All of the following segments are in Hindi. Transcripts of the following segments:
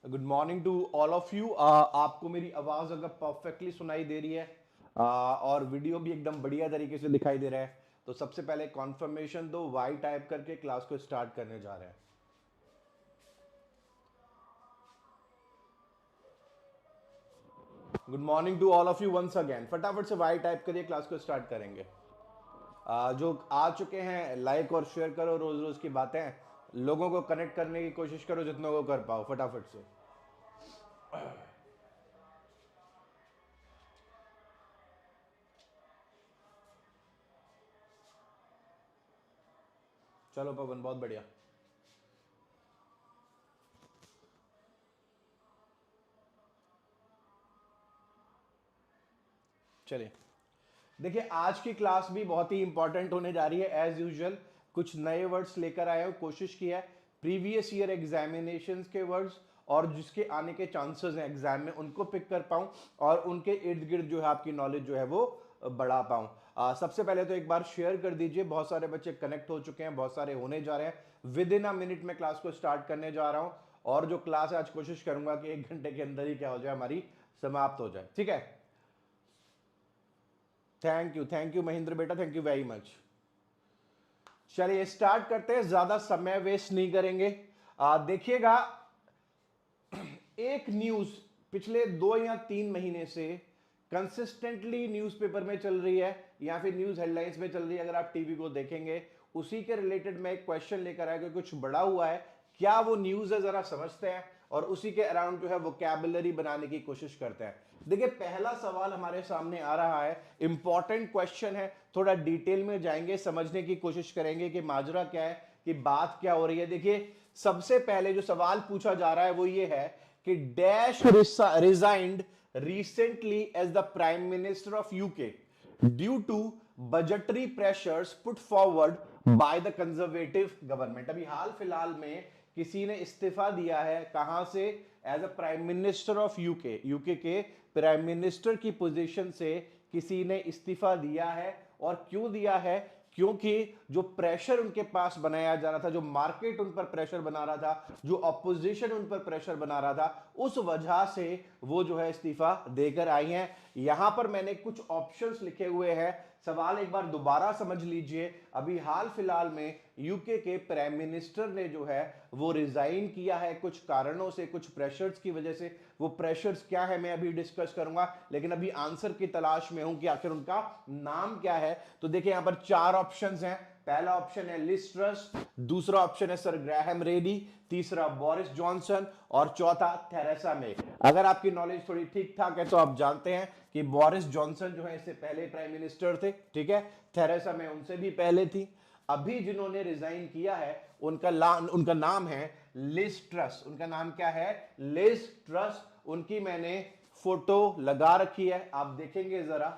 Good morning to all of you. आपको मेरी आवाज अगर परफेक्टली सुनाई दे रही है और वीडियो भी एकदम बढ़िया तरीके से दिखाई दे रहा है तो सबसे पहले कॉन्फर्मेशन दो, वाई टाइप करके क्लास को स्टार्ट करने जा रहे हैं। Good morning to all of you once again. फटाफट से वाई टाइप करिए, क्लास को स्टार्ट करेंगे। जो आ चुके हैं लाइक और शेयर करो, रोज रोज की बातें, लोगों को कनेक्ट करने की कोशिश करो जितना को कर पाओ फटाफट से। चलो पवन, बहुत बढ़िया। चलिए, देखिए आज की क्लास भी बहुत ही इंपॉर्टेंट होने जा रही है। एज यूजुअल कुछ नए वर्ड्स लेकर आए हो, कोशिश की है प्रीवियस ईयर एग्जामिनेशन के वर्ड्स और जिसके आने के चांसेस हैं एग्जाम में उनको पिक कर पाऊं और उनके इर्द गिर्द जो है आपकी नॉलेज जो है वो बढ़ा पाऊं। सबसे पहले तो एक बार शेयर कर दीजिए। बहुत सारे बच्चे कनेक्ट हो चुके हैं, बहुत सारे होने जा रहे हैं। विद इन अ मिनट में क्लास को स्टार्ट करने जा रहा हूं और जो क्लास है आज कोशिश करूंगा कि 1 घंटे के अंदर ही क्या हो जाए, हमारी समाप्त हो जाए। ठीक है, थैंक यू महेंद्र बेटा, थैंक यू वेरी मच। चलिए स्टार्ट करते हैं, ज्यादा समय वेस्ट नहीं करेंगे। देखिएगा, एक न्यूज पिछले 2 या 3 महीने से कंसिस्टेंटली न्यूज़पेपर में चल रही है या फिर न्यूज हेडलाइंस में चल रही है। अगर आप टीवी को देखेंगे उसी के रिलेटेड मैं एक क्वेश्चन लेकर आया कि कुछ बड़ा हुआ है, क्या वो न्यूज है, जरा समझते हैं और उसी के अराउंड जो है वोकैबुलरी बनाने की कोशिश करते हैं। देखिए पहला सवाल हमारे सामने आ रहा है, इंपॉर्टेंट क्वेश्चन है, थोड़ा डिटेल में जाएंगे, समझने की कोशिश करेंगे कि माजरा क्या है, कि बात क्या हो रही है। देखिए सबसे पहले जो सवाल पूछा जा रहा है वो ये है कि dash resigned recently as the prime minister of UK due to budgetary pressures put forward by the conservative government। अभी हाल फिलहाल में किसी ने इस्तीफा दिया है, कहां से? As a prime minister of UK, UK के प्राइम मिनिस्टर की पोजीशन से किसी ने इस्तीफा दिया है। और क्यों दिया है? क्योंकि जो प्रेशर उनके पास बनाया जा रहा था, जो मार्केट उन पर प्रेशर बना रहा था, जो ऑपोजिशन उन पर प्रेशर बना रहा था, उस वजह से वो जो है इस्तीफा देकर आई हैं। यहां पर मैंने कुछ ऑप्शंस लिखे हुए हैं, सवाल एक बार दोबारा समझ लीजिए। अभी हाल फिलहाल में यूके के प्राइम मिनिस्टर ने जो है वो रिजाइन किया है कुछ कारणों से, कुछ प्रेशर्स की वजह से। वो प्रेशर्स क्या है मैं अभी डिस्कस करूंगा, लेकिन अभी आंसर की तलाश में हूं कि आखिर उनका नाम क्या है। तो देखिए यहां पर 4 ऑप्शंस हैं। पहला ऑप्शन है लिज ट्रस, दूसरा ऑप्शन है सर ग्राहम रेडी, तीसरा बोरिस जॉनसन और चौथा थेरेसा मे। अगर आपकी नॉलेज थोड़ी ठीक ठाक है तो आप जानते हैं कि बोरिस जॉनसन जो है इससे पहले प्राइम मिनिस्टर थे, ठीक है। थेरेसा मे उनसे भी पहले थी। अभी जिन्होंने रिजाइन किया है उनका नाम है लिज ट्रस। उनका नाम क्या है? Liz Truss. उनकी मैंने फोटो लगा रखी है, आप देखेंगे जरा।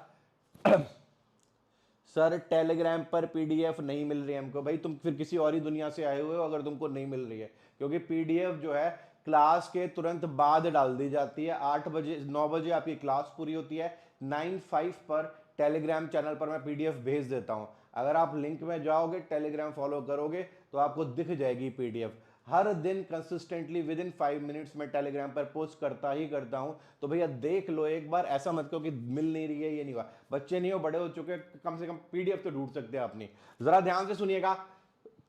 सर टेलीग्राम पर पीडीएफ नहीं मिल रही है हमको। भाई तुम फिर किसी और ही दुनिया से आए हुए हो अगर तुमको नहीं मिल रही है, क्योंकि पीडीएफ जो है क्लास के तुरंत बाद डाल दी जाती है। 8 बजे 9 बजे आपकी क्लास पूरी होती है, 9:05 पर टेलीग्राम चैनल पर मैं पीडीएफ भेज देता हूं। अगर आप लिंक में जाओगे, टेलीग्राम फॉलो करोगे तो आपको दिख जाएगी पीडीएफ। हर दिन कंसिस्टेंटली विद इन 5 मिनट्स में टेलीग्राम पर पोस्ट करता ही करता हूं, तो भैया देख लो एक बार। ऐसा मत कहो कि मिल नहीं रही है, ये नहीं हुआ। बच्चे नहीं हो, बड़े हो चुके, कम से कम पीडीएफ तो ढूंढ सकते हैं अपनी। जरा ध्यान से सुनिएगा,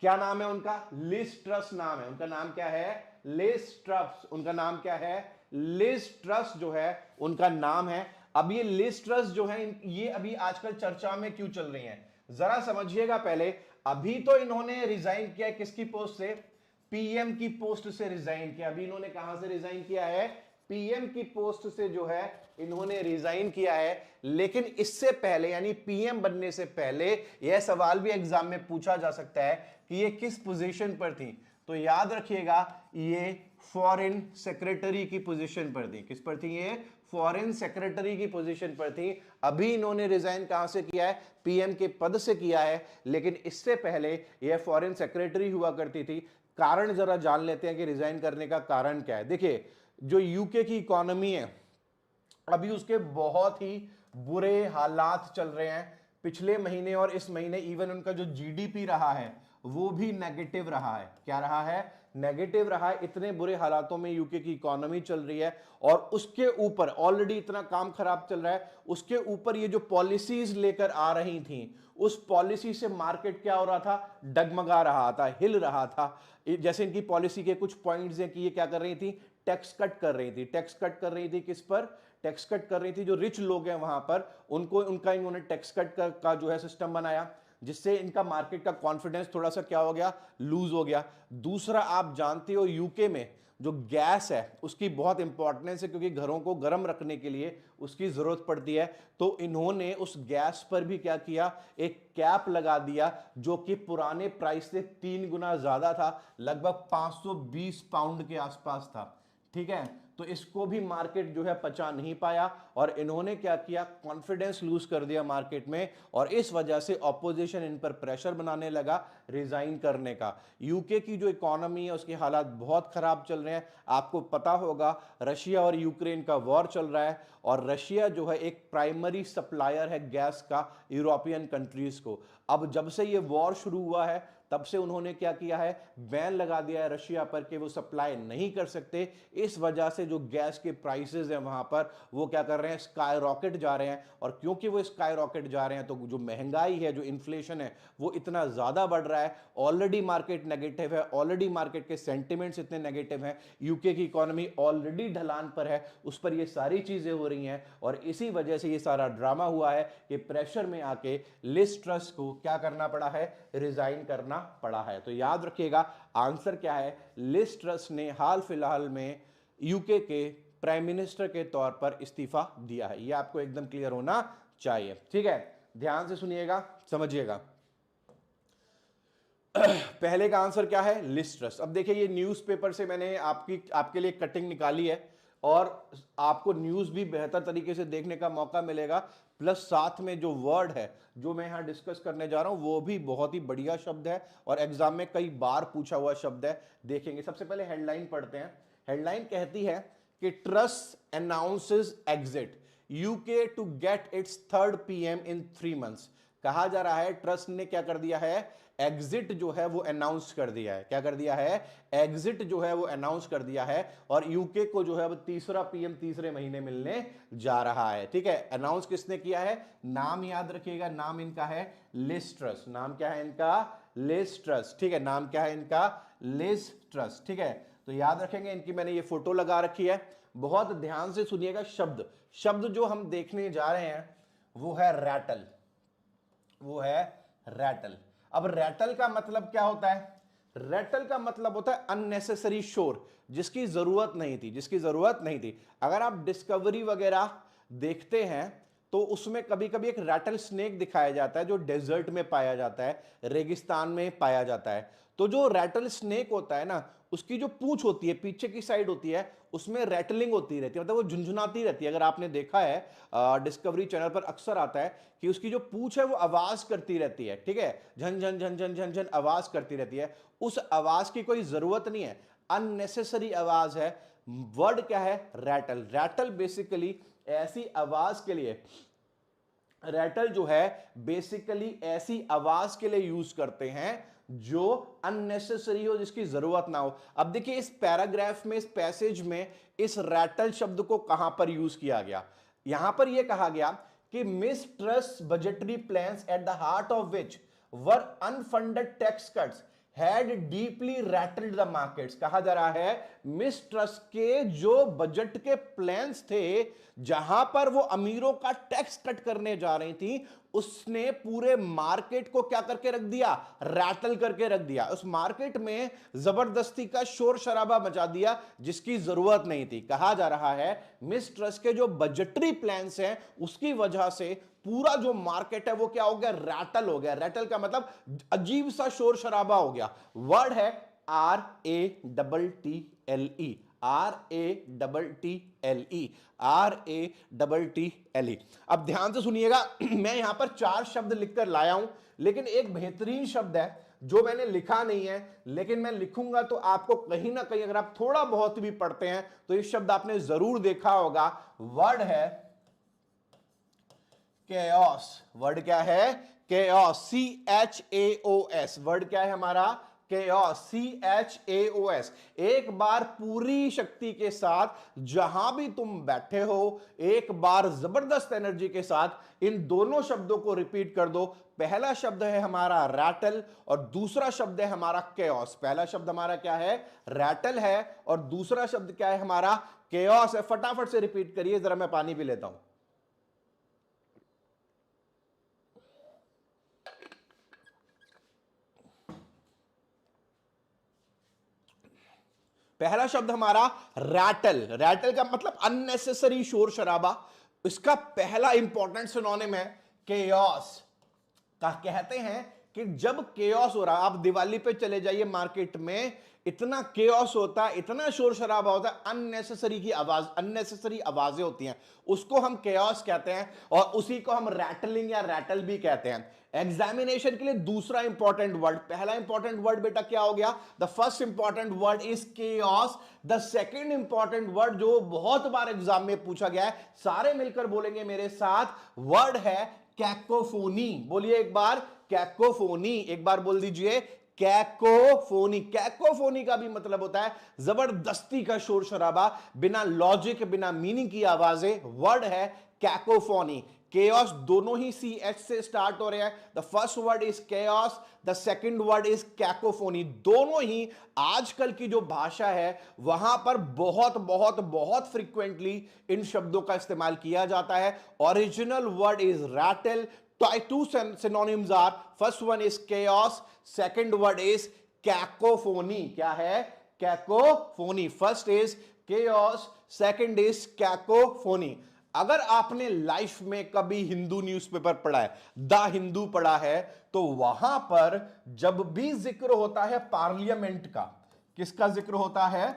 क्या नाम है उनका? लिज ट्रस नाम है उनका। नाम क्या है? Liz Truss. उनका नाम क्या है? लिज ट्रस जो है उनका नाम है। अब ये लिज ट्रस जो है ये अभी आजकल चर्चा में क्यों चल रही है, जरा समझिएगा पहले। अभी तो इन्होंने रिजाइन किया किसकी पोस्ट से? पीएम की पोस्ट से रिजाइन किया। अभी इन्होंने कहां से रिजाइन किया है? पीएम की पोस्ट से जो है इन्होंने रिजाइन किया है। लेकिन इससे पहले यानी पीएम बनने से पहले यह सवाल भी एग्जाम में पूछा जा सकता है कि ये किस पोजीशन पर थी। तो याद रखिएगा ये फॉरेन सेक्रेटरी की पोजीशन पर थी। किस पर थी ये? फॉरेन सेक्रेटरी की पोजीशन पर थी। अभी इन्होंने रिजाइन कहां से किया है? पीएम के पद से किया है, लेकिन इससे पहले यह फॉरेन सेक्रेटरी हुआ करती थी। कारण जरा जान लेते हैं कि रिजाइन करने का कारण क्या है। देखिए जो यूके की इकोनॉमी है अभी उसके बहुत ही बुरे हालात चल रहे हैं। पिछले महीने और इस महीने इवन उनका जो जीडीपी रहा है वो भी नेगेटिव रहा है। क्या रहा है? नेगेटिव रहा है। इतने बुरे हालातों में यूके की इकोनॉमी चल रही है और उसके ऊपर ऑलरेडी इतना काम खराब चल रहा है, उसके ऊपर ये जो पॉलिसीज लेकर आ रही थी, उस पॉलिसी से मार्केट क्या हो रहा था? डगमगा रहा था, हिल रहा था। जैसे इनकी पॉलिसी के कुछ पॉइंट्स हैं कि ये क्या कर रही थी? टैक्स कट कर रही थी। टैक्स कट कर रही थी किस पर? टैक्स कट कर रही थी जो रिच लोग हैं वहां पर, उनको उनका इन्होंने टैक्स कट का जो है सिस्टम बनाया, जिससे इनका मार्केट का कॉन्फिडेंस थोड़ा सा क्या हो गया? लूज हो गया। दूसरा, आप जानते हो यूके में जो गैस है उसकी बहुत इंपॉर्टेंस है, क्योंकि घरों को गर्म रखने के लिए उसकी जरूरत पड़ती है। तो इन्होंने उस गैस पर भी क्या किया? एक कैप लगा दिया, जो कि पुराने प्राइस से 3 गुना ज्यादा था, लगभग 520 पाउंड के आसपास था। ठीक है, तो इसको भी मार्केट जो है पचा नहीं पाया और इन्होंने क्या किया? कॉन्फिडेंस लूज कर दिया मार्केट में, और इस वजह से ऑपोजिशन इन पर प्रेशर बनाने लगा रिजाइन करने का। यूके की जो इकोनॉमी है उसके हालात बहुत खराब चल रहे हैं। आपको पता होगा रशिया और यूक्रेन का वॉर चल रहा है, और रशिया जो है एक प्राइमरी सप्लायर है गैस का यूरोपियन कंट्रीज को। अब जब से ये वॉर शुरू हुआ है तब से उन्होंने क्या किया है? बैन लगा दिया है रशिया पर कि वो सप्लाई नहीं कर सकते। इस वजह से जो गैस के प्राइसेस हैं वहां पर वो क्या कर रहे हैं? स्काई रॉकेट जा रहे हैं। और क्योंकि वो स्काई रॉकेट जा रहे हैं तो जो महंगाई है, जो इन्फ्लेशन है, वो इतना ज्यादा बढ़ रहा है। ऑलरेडी मार्केट नेगेटिव है, ऑलरेडी मार्केट के सेंटिमेंट्स इतने नेगेटिव हैं, यूके की इकोनॉमी ऑलरेडी ढलान पर है, उस पर ये सारी चीजें हो रही हैं, और इसी वजह से ये सारा ड्रामा हुआ है कि प्रेशर में आके लिज ट्रस को क्या करना पड़ा है? रिजाइन करना पड़ा है। तो याद रखिएगा आंसर क्या है? लिज ट्रस ने हाल फिलहाल में यूके के प्राइम मिनिस्टर के तौर पर इस्तीफा दिया है। यह आपको एकदम क्लियर होना चाहिए। ठीक है, ध्यान से सुनिएगा, समझिएगा। पहले का आंसर क्या है? Liz Truss. अब देखिए, ये न्यूज़पेपर से मैंने आपके लिए कटिंग निकाली है, और आपको न्यूज़ भी बेहतर तरीके से देखने का मौका मिलेगा, प्लस साथ में जो वर्ड है जो मैं यहां डिस्कस करने जा रहा हूं वो भी बहुत ही बढ़िया शब्द है और एग्जाम में कई बार पूछा हुआ शब्द है। देखेंगे, सबसे पहले हेडलाइन पढ़ते हैं। हेडलाइन कहती है कि Truss announces exit UK to get its third PM in 3 months. कहा जा रहा है ट्रस ने क्या कर दिया है? एग्जिट जो है वो अनाउंस कर दिया है। क्या कर दिया है? एग्जिट जो है वो अनाउंस कर दिया है, और यूके को जो है अब तीसरा पीएम तीसरे महीने मिलने जा रहा है। ठीक है, अनाउंस किसने किया है? नाम याद रखिएगा, नाम इनका है लिज ट्रस। नाम क्या है इनका? Liz Truss. ठीक है, नाम क्या है इनका? Liz Truss. ठीक है, तो याद रखेंगे, इनकी मैंने ये फोटो लगा रखी है। बहुत ध्यान से सुनिएगा। शब्द शब्द जो हम देखने जा रहे हैं वो है रैटल, वो है रैटल। अब रैटल का मतलब क्या होता है? रैटल का मतलब होता है अननेसेसरी शोर, जिसकी जरूरत नहीं थी, जिसकी जरूरत नहीं थी। अगर आप डिस्कवरी वगैरह देखते हैं तो उसमें कभी कभी एक रैटल स्नेक दिखाया जाता है जो डेजर्ट में पाया जाता है, रेगिस्तान में पाया जाता है। तो जो रैटल स्नेक होता है ना, उसकी जो पूंछ होती है, पीछे की साइड होती है, उसमें रैटलिंग होती रहती है, मतलब वो झुंझुनाती रहती है। अगर आपने देखा है डिस्कवरी चैनल पर अक्सर आता है कि उसकी जो पूंछ है वो आवाज करती रहती है। ठीक है, झन झन झन झन झन झन आवाज करती रहती है। उस आवाज की कोई जरूरत नहीं है, अननेसेसरी आवाज है। वर्ड क्या है? रैटल। रैटल बेसिकली ऐसी आवाज के लिए, रैटल जो है बेसिकली ऐसी आवाज के लिए यूज करते हैं जो अननेसेसरी हो, जिसकी जरूरत ना हो। अब देखिए, इस पैराग्राफ में, इस पैसेज में इस रैटल शब्द को कहां पर यूज किया गया? यहां पर यह कहा गया कि miss truss budgetary plans at the heart of which were unfunded tax cuts had deeply rattled the markets. कहा जा रहा है मिस ट्रस के जो बजट के प्लान्स थे, जहां पर वो अमीरों का टैक्स कट करने जा रही थी, उसने पूरे मार्केट को क्या करके रख दिया? रैटल करके रख दिया। उस मार्केट में जबरदस्ती का शोर शराबा मचा दिया जिसकी जरूरत नहीं थी। कहा जा रहा है मिस ट्रस के जो बजटरी प्लान्स हैं उसकी वजह से पूरा जो मार्केट है वो क्या हो गया? रैटल हो गया। रैटल का मतलब अजीब सा शोर शराबा हो गया। वर्ड है RATTLE, RATTLE, RATTLE। अब ध्यान से सुनिएगा, मैं यहां पर 4 शब्द लिखकर लाया हूं, लेकिन एक बेहतरीन शब्द है जो मैंने लिखा नहीं है, लेकिन मैं लिखूंगा तो आपको कहीं ना कहीं, अगर आप थोड़ा बहुत भी पढ़ते हैं तो ये शब्द आपने जरूर देखा होगा। वर्ड है केओस। वर्ड क्या है? Chaos, CHAOS। वर्ड क्या है हमारा? Chaos, CHAOS। एक बार पूरी शक्ति के साथ जहां भी तुम बैठे हो, एक बार जबरदस्त एनर्जी के साथ इन दोनों शब्दों को रिपीट कर दो। पहला शब्द है हमारा रैटल और दूसरा शब्द है हमारा केओस। पहला शब्द हमारा क्या है? रैटल है और दूसरा शब्द क्या है हमारा? केओस है। फटाफट से रिपीट करिए, जरा मैं पानी पी लेता हूं। पहला शब्द हमारा रैटल। रैटल का मतलब अननेसेसरी शोर शराबा। इसका पहला इंपॉर्टेंट सिनोनिम है केओस। का कहते हैं कि जब केओस हो रहा, आप दिवाली पे चले जाइए मार्केट में, इतना केओस होता है, इतना शोर शराबा होता है, अननेसेसरी की आवाज, अननेसेसरी आवाजें होती हैं, उसको हम केओस कहते हैं और उसी को हम रैटलिंग या रैटल भी कहते हैं। एग्जामिनेशन के लिए दूसरा इंपॉर्टेंट वर्ड, पहला इंपॉर्टेंट वर्ड बेटा क्या हो गया? The first important word is chaos. The second important word जो बहुत बार एग्जाम में पूछा गया है, सारे मिलकर बोलेंगे मेरे साथ, वर्ड है कैकोफोनी। बोलिए एक बार, कैकोफोनी। एक बार बोल दीजिए, कैकोफोनी। कैकोफोनी का भी मतलब होता है जबरदस्ती का शोर शराबा, बिना लॉजिक, बिना मीनिंग की आवाजें। वर्ड है कैकोफोनी। केओस दोनों ही CH से स्टार्ट हो रहे हैं। The first word is chaos, the second word is cacophony. दोनों ही आजकल की जो भाषा है वहां पर बहुत बहुत बहुत फ्रीक्वेंटली इन शब्दों का इस्तेमाल किया जाता है। Original word is rattle. Two synonyms are, first one is chaos, second word is cacophony. क्या है? Cacophony. First is chaos, second is cacophony. अगर आपने लाइफ में कभी हिंदू न्यूज़पेपर पढ़ा है, द हिंदू पढ़ा है, तो वहां पर जब भी जिक्र होता है पार्लियामेंट का, किसका जिक्र होता है?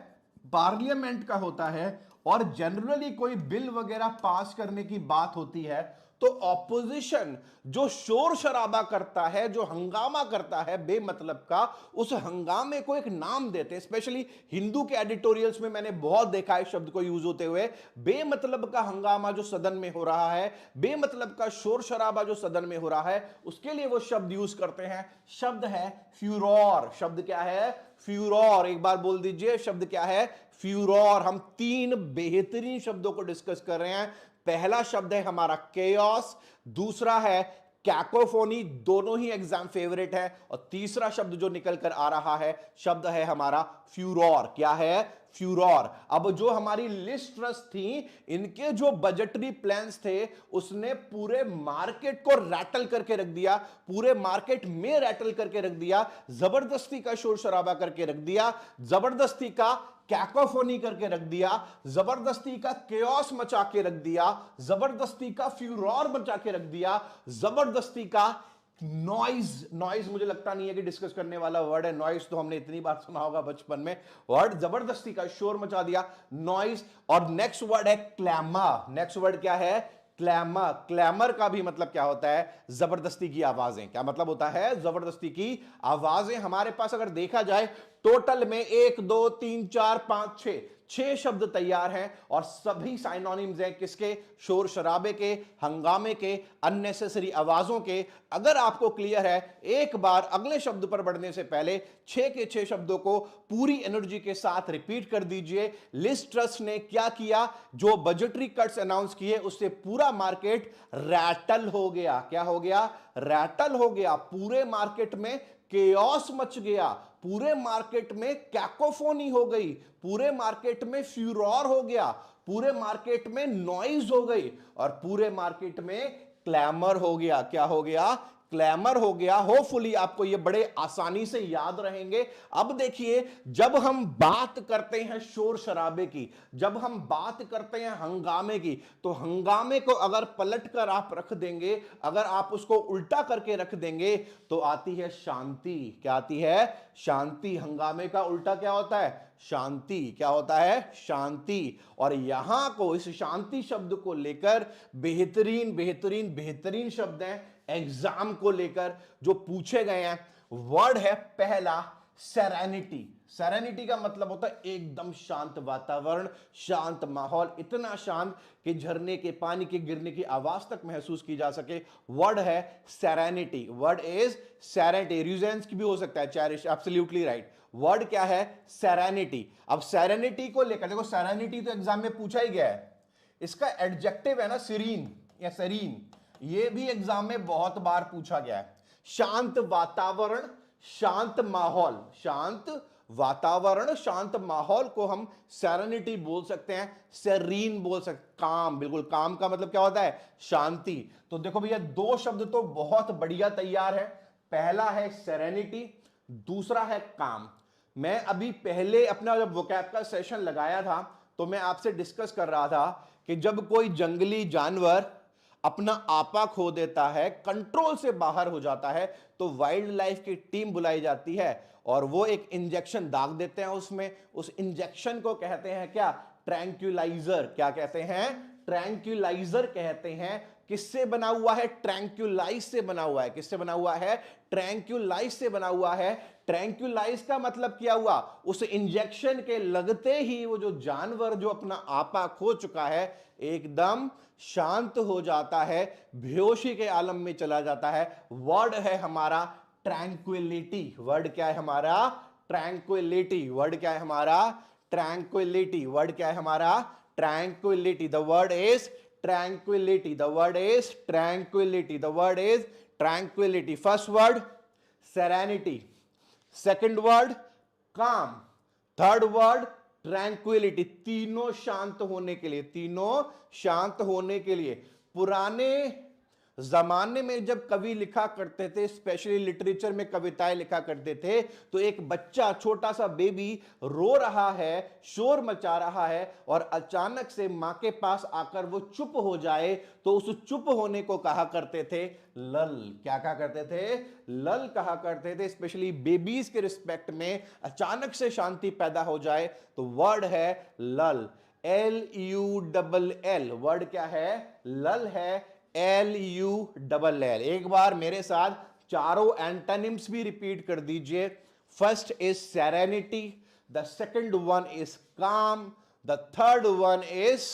पार्लियामेंट का होता है। और जनरली कोई बिल वगैरह पास करने की बात होती है तो ऑपोजिशन जो शोर शराबा करता है, जो हंगामा करता है बेमतलब का, उस हंगामे को एक नाम देते हैं। स्पेशली हिंदू के एडिटोरियल्स में मैंने बहुत देखा है शब्द को यूज होते हुए। बेमतलब का हंगामा जो सदन में हो रहा है, बेमतलब का शोर शराबा जो सदन में हो रहा है, उसके लिए वो शब्द यूज करते हैं। शब्द है फ्यूरोर। शब्द क्या है? फ्यूरोर। एक बार बोल दीजिए, शब्द क्या है? फ्यूरोर। हम तीन बेहतरीन शब्दों को डिस्कस कर रहे हैं। पहला शब्द है हमारा केओस, दूसरा है कैकोफोनी, दोनों ही एग्जाम फेवरेट है, और तीसरा शब्द जो निकल कर आ रहा है शब्द है हमारा फ्यूरोर। क्या है? फ्यूरोर। अब जो हमारी लिस्ट ट्रस्ट थी, इनके जो बजटरी प्लान्स थे, उसने पूरे मार्केट को रैटल करके रख दिया, पूरे मार्केट में रैटल करके रख दिया, जबरदस्ती का शोर शराबा करके रख दिया, जबरदस्ती का कैकोफोनी करके रख दिया, जबरदस्ती का केओस मचा के रख दिया, जबरदस्ती का फ्यूरोर मचा के रख दिया, जबरदस्ती का नॉइज। नॉइज मुझे लगता नहीं है कि डिस्कस करने वाला वर्ड है। नॉइज तो हमने इतनी बार सुना होगा बचपन में। वर्ड जबरदस्ती का शोर मचा दिया, नॉइज। और नेक्स्ट वर्ड है क्लैमर। नेक्स्ट वर्ड क्या है? क्लैमर। क्लैमर का भी मतलब क्या होता है? जबरदस्ती की आवाजें। क्या मतलब होता है? जबरदस्ती की आवाजें। हमारे पास अगर देखा जाए टोटल में 1 2 3 4 5 6 शब्द तैयार हैं और सभी साइनोनिम्स हैं किसके? शोर शराबे के, हंगामे के, अननेसेसरी आवाजों के। अगर आपको क्लियर है, एक बार अगले शब्द पर बढ़ने से पहले 6 के 6 शब्दों को पूरी एनर्जी के साथ रिपीट कर दीजिए। लिस्ट ट्रस्ट ने क्या किया? जो बजटरी कट्स अनाउंस किए उससे पूरा मार्केट रैटल हो गया। क्या हो गया? रैटल हो गया। पूरे मार्केट में केओस मच गया, पूरे मार्केट में कैकोफोनी हो गई, पूरे मार्केट में फ्यूरोर हो गया, पूरे मार्केट में नॉइज हो गई और पूरे मार्केट में क्लैमर हो गया। क्या हो गया? क्लैमर हो गया। होपफुली आपको ये बड़े आसानी से याद रहेंगे। अब देखिए, जब हम बात करते हैं शोर शराबे की, जब हम बात करते हैं हंगामे की, तो हंगामे को अगर पलट कर आप रख देंगे, अगर आप उसको उल्टा करके रख देंगे, तो आती है शांति। क्या आती है? शांति। हंगामे का उल्टा क्या होता है? शांति। क्या होता है? शांति। और यहां को, इस शांति शब्द को लेकर बेहतरीन बेहतरीन बेहतरीन शब्द हैं एग्जाम को लेकर जो पूछे गए हैं। वर्ड है पहला सेरेनिटी। सेरेनिटी का मतलब होता है एकदम शांत वातावरण, शांत माहौल, इतना शांत कि झरने के पानी के गिरने की आवाज तक महसूस की जा सके। वर्ड है सेरेनिटी, वर्ड इज सेरेनिटी। रिजेंस की भी हो सकता है, चेरिश, एब्सोल्युटली राइट। वर्ड क्या है? सेरेनिटी। अब सेरेनिटी को लेकर देखो, सेरेनिटी तो एग्जाम में पूछा ही गया है। इसका एडजेक्टिव है ना सीरीन या सेरीन, ये भी एग्जाम में बहुत बार पूछा गया है। शांत वातावरण, शांत माहौल, शांत वातावरण, शांत माहौल को हम सेरेनिटी बोल सकते हैं, सेरीन बोल सकते, काम, बिल्कुल काम का मतलब क्या होता है? शांति। तो देखो भैया, दो शब्द तो बहुत बढ़िया तैयार है। पहला है सेरेनिटी, दूसरा है काम। मैं अभी पहले अपना जब वोकैब का सेशन लगाया था तो मैं आपसे डिस्कस कर रहा था कि जब कोई जंगली जानवर अपना आपा खो देता है, कंट्रोल से बाहर हो जाता है, तो वाइल्ड लाइफ की टीम बुलाई जाती है और वो एक इंजेक्शन दाग देते हैं उसमें। उस इंजेक्शन को कहते हैं क्या? ट्रैंक्यूलाइजर। क्या कहते हैं? ट्रैंक्यूलाइजर कहते हैं। किससे बना हुआ है? ट्रैंक्यूलाइज से बना हुआ है। किससे बना हुआ है? ट्रैंक्यूलाइज से बना हुआ है। ट्रैंक्यूलाइज का मतलब क्या हुआ? उस इंजेक्शन के लगते ही वो जो जानवर जो अपना आपा खो चुका है एकदम शांत हो जाता है, बेहोशी के आलम में चला जाता है। वर्ड है हमारा ट्रैंक्विलिटी। वर्ड क्या है हमारा? ट्रैंक्विलिटी। वर्ड क्या है हमारा? ट्रैंक्विलिटी। वर्ड क्या है हमारा? Tranquillity. The word is tranquility. The word is tranquility. The word is tranquility. First word serenity, second word calm, third word tranquility. तीनों शांत होने के लिए, तीनों शांत होने के लिए। पुराने जमाने में जब कवि लिखा करते थे, स्पेशली लिटरेचर में कविताएं लिखा करते थे, तो एक बच्चा, छोटा सा बेबी रो रहा है, शोर मचा रहा है और अचानक से मां के पास आकर वो चुप हो जाए तो उस चुप होने को कहा करते थे लल। क्या कहा करते थे? लल कहा करते थे। स्पेशली बेबीज के रिस्पेक्ट में अचानक से शांति पैदा हो जाए तो वर्ड है लल। LULL। वर्ड क्या है? लल है। LULL। एक बार मेरे साथ चारों एंटोनिम्स भी रिपीट कर दीजिए। First is serenity, the second one is calm, the third one is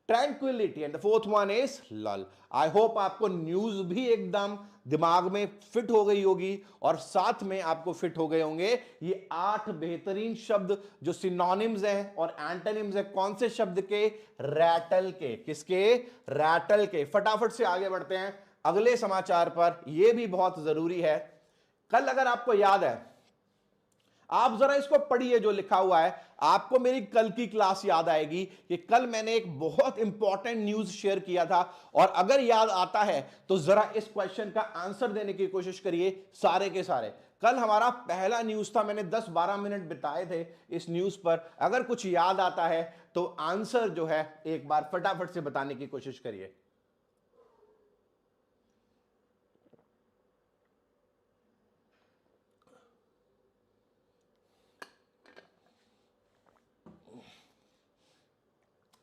tranquillity and the fourth one is lull. I hope आपको न्यूज भी एकदम दिमाग में फिट हो गई होगी और साथ में आपको फिट हो गए होंगे ये 8 बेहतरीन शब्द जो सिनोनिम्स हैं और एंटोनिम्स हैं। कौन से शब्द के? रैटल के। किसके? रैटल के। फटाफट से आगे बढ़ते हैं अगले समाचार पर, यह भी बहुत जरूरी है। कल अगर आपको याद है, आप जरा इसको पढ़िए जो लिखा हुआ है, आपको मेरी कल की क्लास याद आएगी कि कल मैंने एक बहुत इंपॉर्टेंट न्यूज शेयर किया था और अगर याद आता है तो जरा इस क्वेश्चन का आंसर देने की कोशिश करिए सारे के सारे। कल हमारा पहला न्यूज था, मैंने 10-12 मिनट बिताए थे इस न्यूज पर। अगर कुछ याद आता है तो आंसर जो है एक बार फटाफट से बताने की कोशिश करिए।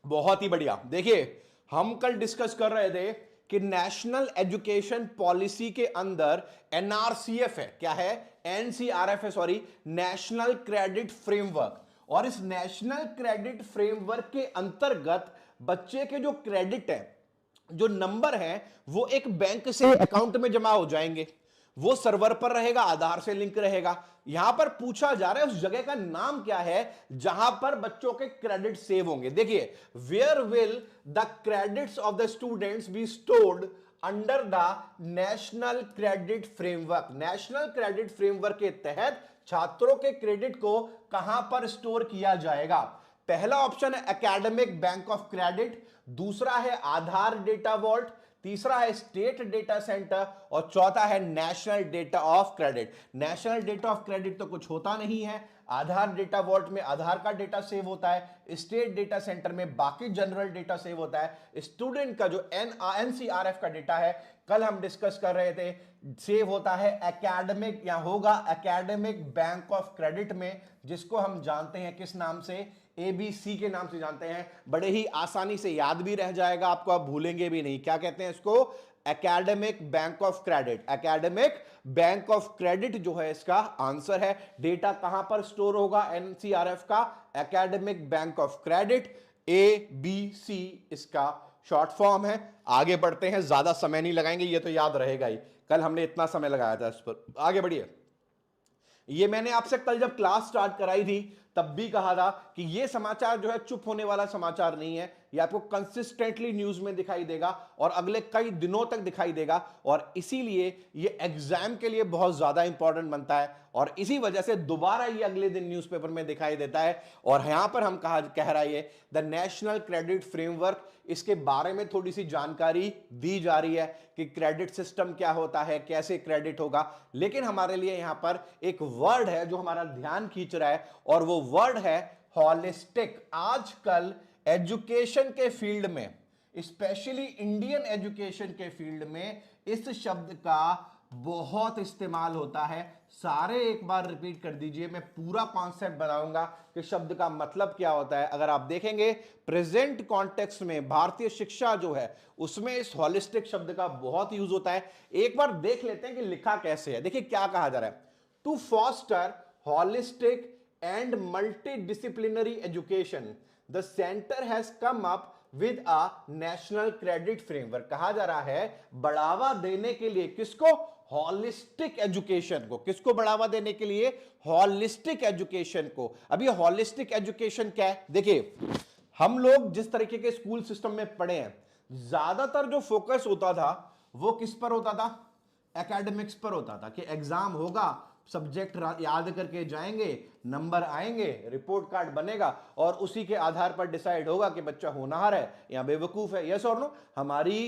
बहुत ही बढ़िया। देखिए, हम कल डिस्कस कर रहे थे कि नेशनल एजुकेशन पॉलिसी के अंदर एनआरसीएफ है। क्या है? एनसीआरएफ है, सॉरी, नेशनल क्रेडिट फ्रेमवर्क। और इस नेशनल क्रेडिट फ्रेमवर्क के अंतर्गत बच्चे के जो क्रेडिट है, जो नंबर है, वो एक बैंक से अकाउंट में जमा हो जाएंगे। वो सर्वर पर रहेगा, आधार से लिंक रहेगा। यहां पर पूछा जा रहा है उस जगह का नाम क्या है जहां पर बच्चों के क्रेडिट सेव होंगे। देखिए, where will the credits of the students be stored under the national credit framework. National credit framework के तहत छात्रों के क्रेडिट को कहां पर स्टोर किया जाएगा? पहला ऑप्शन है एकेडमिक बैंक ऑफ क्रेडिट, दूसरा है आधार डेटा वॉल्ट, तीसरा है स्टेट डेटा सेंटर और चौथा है national data of credit. National data of credit तो कुछ होता नहीं है, आधार डेटा वॉल्ट में आधार का डेटा सेव होता है, स्टेट डेटा सेंटर में बाकी जनरल डेटा सेव होता है, स्टूडेंट का जो एनसीआरएफ का डेटा है कल हम डिस्कस कर रहे थे सेव होता है एकेडमिक या होगा एकेडमिक बैंक ऑफ क्रेडिट में, जिसको हम जानते हैं किस नाम से? एबीसी के नाम से जानते हैं। बड़े ही आसानी से याद भी रह जाएगा आपको, आप भूलेंगे भी नहीं। क्या कहते हैं इसको? Academic bank of credit. Academic bank of credit जो है इसका आंसर है। डेटा कहां पर स्टोर होगा एनसीआरएफ का? Academic bank of credit. ABC इसका शॉर्ट फॉर्म है। आगे बढ़ते हैं, ज्यादा समय नहीं लगाएंगे, ये तो याद रहेगा ही, कल हमने इतना समय लगाया था इस पर। आगे बढ़िए। ये मैंने आपसे कल जब क्लास स्टार्ट कराई थी तब भी कहा था कि ये समाचार जो है चुप होने वाला समाचार नहीं है, ये आपको कंसिस्टेंटली न्यूज में दिखाई देगा और अगले कई दिनों तक दिखाई देगा, और इसीलिए ये एग्जाम के लिए बहुत ज्यादा इंपॉर्टेंट बनता है, और इसी वजह से दोबारा ये अगले दिन न्यूज़पेपर में दिखाई देता है। और यहां पर हम कह रहा है द नेशनल क्रेडिट फ्रेमवर्क, इसके बारे में थोड़ी सी जानकारी दी जा रही है कि क्रेडिट सिस्टम क्या होता है, कैसे क्रेडिट होगा। लेकिन हमारे लिए यहां पर एक वर्ड है जो हमारा ध्यान खींच रहा है, और वो वर्ड है हॉलिस्टिक। आजकल एजुकेशन के फील्ड में, स्पेशली इंडियन एजुकेशन के फील्ड में, इस शब्द का बहुत इस्तेमाल होता है। सारे एक बार रिपीट कर दीजिए, मैं पूरा कॉन्सेप्ट बनाऊंगा कि शब्द का मतलब क्या होता है। अगर आप देखेंगे प्रेजेंट कॉन्टेक्स्ट में भारतीय शिक्षा जो है उसमें इस हॉलिस्टिक शब्द का बहुत यूज होता है। एक बार देख लेते हैं कि लिखा कैसे है। देखिए क्या कहा जा रहा है, to foster holistic and multidisciplinary education the centre has come up with a national credit framework. कहा जा रहा है बढ़ावा देने के लिए किसको? हॉलिस्टिक एजुकेशन को। किसको बढ़ावा देने के लिए? हॉलिस्टिक एजुकेशन को। अब ये हॉलिस्टिक एजुकेशन क्या है? देखिए हम लोग जिस तरीके के स्कूल सिस्टम में पढ़े हैं, ज्यादातर जो फोकस होता था वो किस पर होता था? एकेडमिक्स पर होता था, कि एग्जाम होगा, सब्जेक्ट याद करके जाएंगे, नंबर आएंगे, रिपोर्ट कार्ड बनेगा, और उसी के आधार पर डिसाइड होगा कि बच्चा होनहार है या बेवकूफ है। यस और नो? हमारी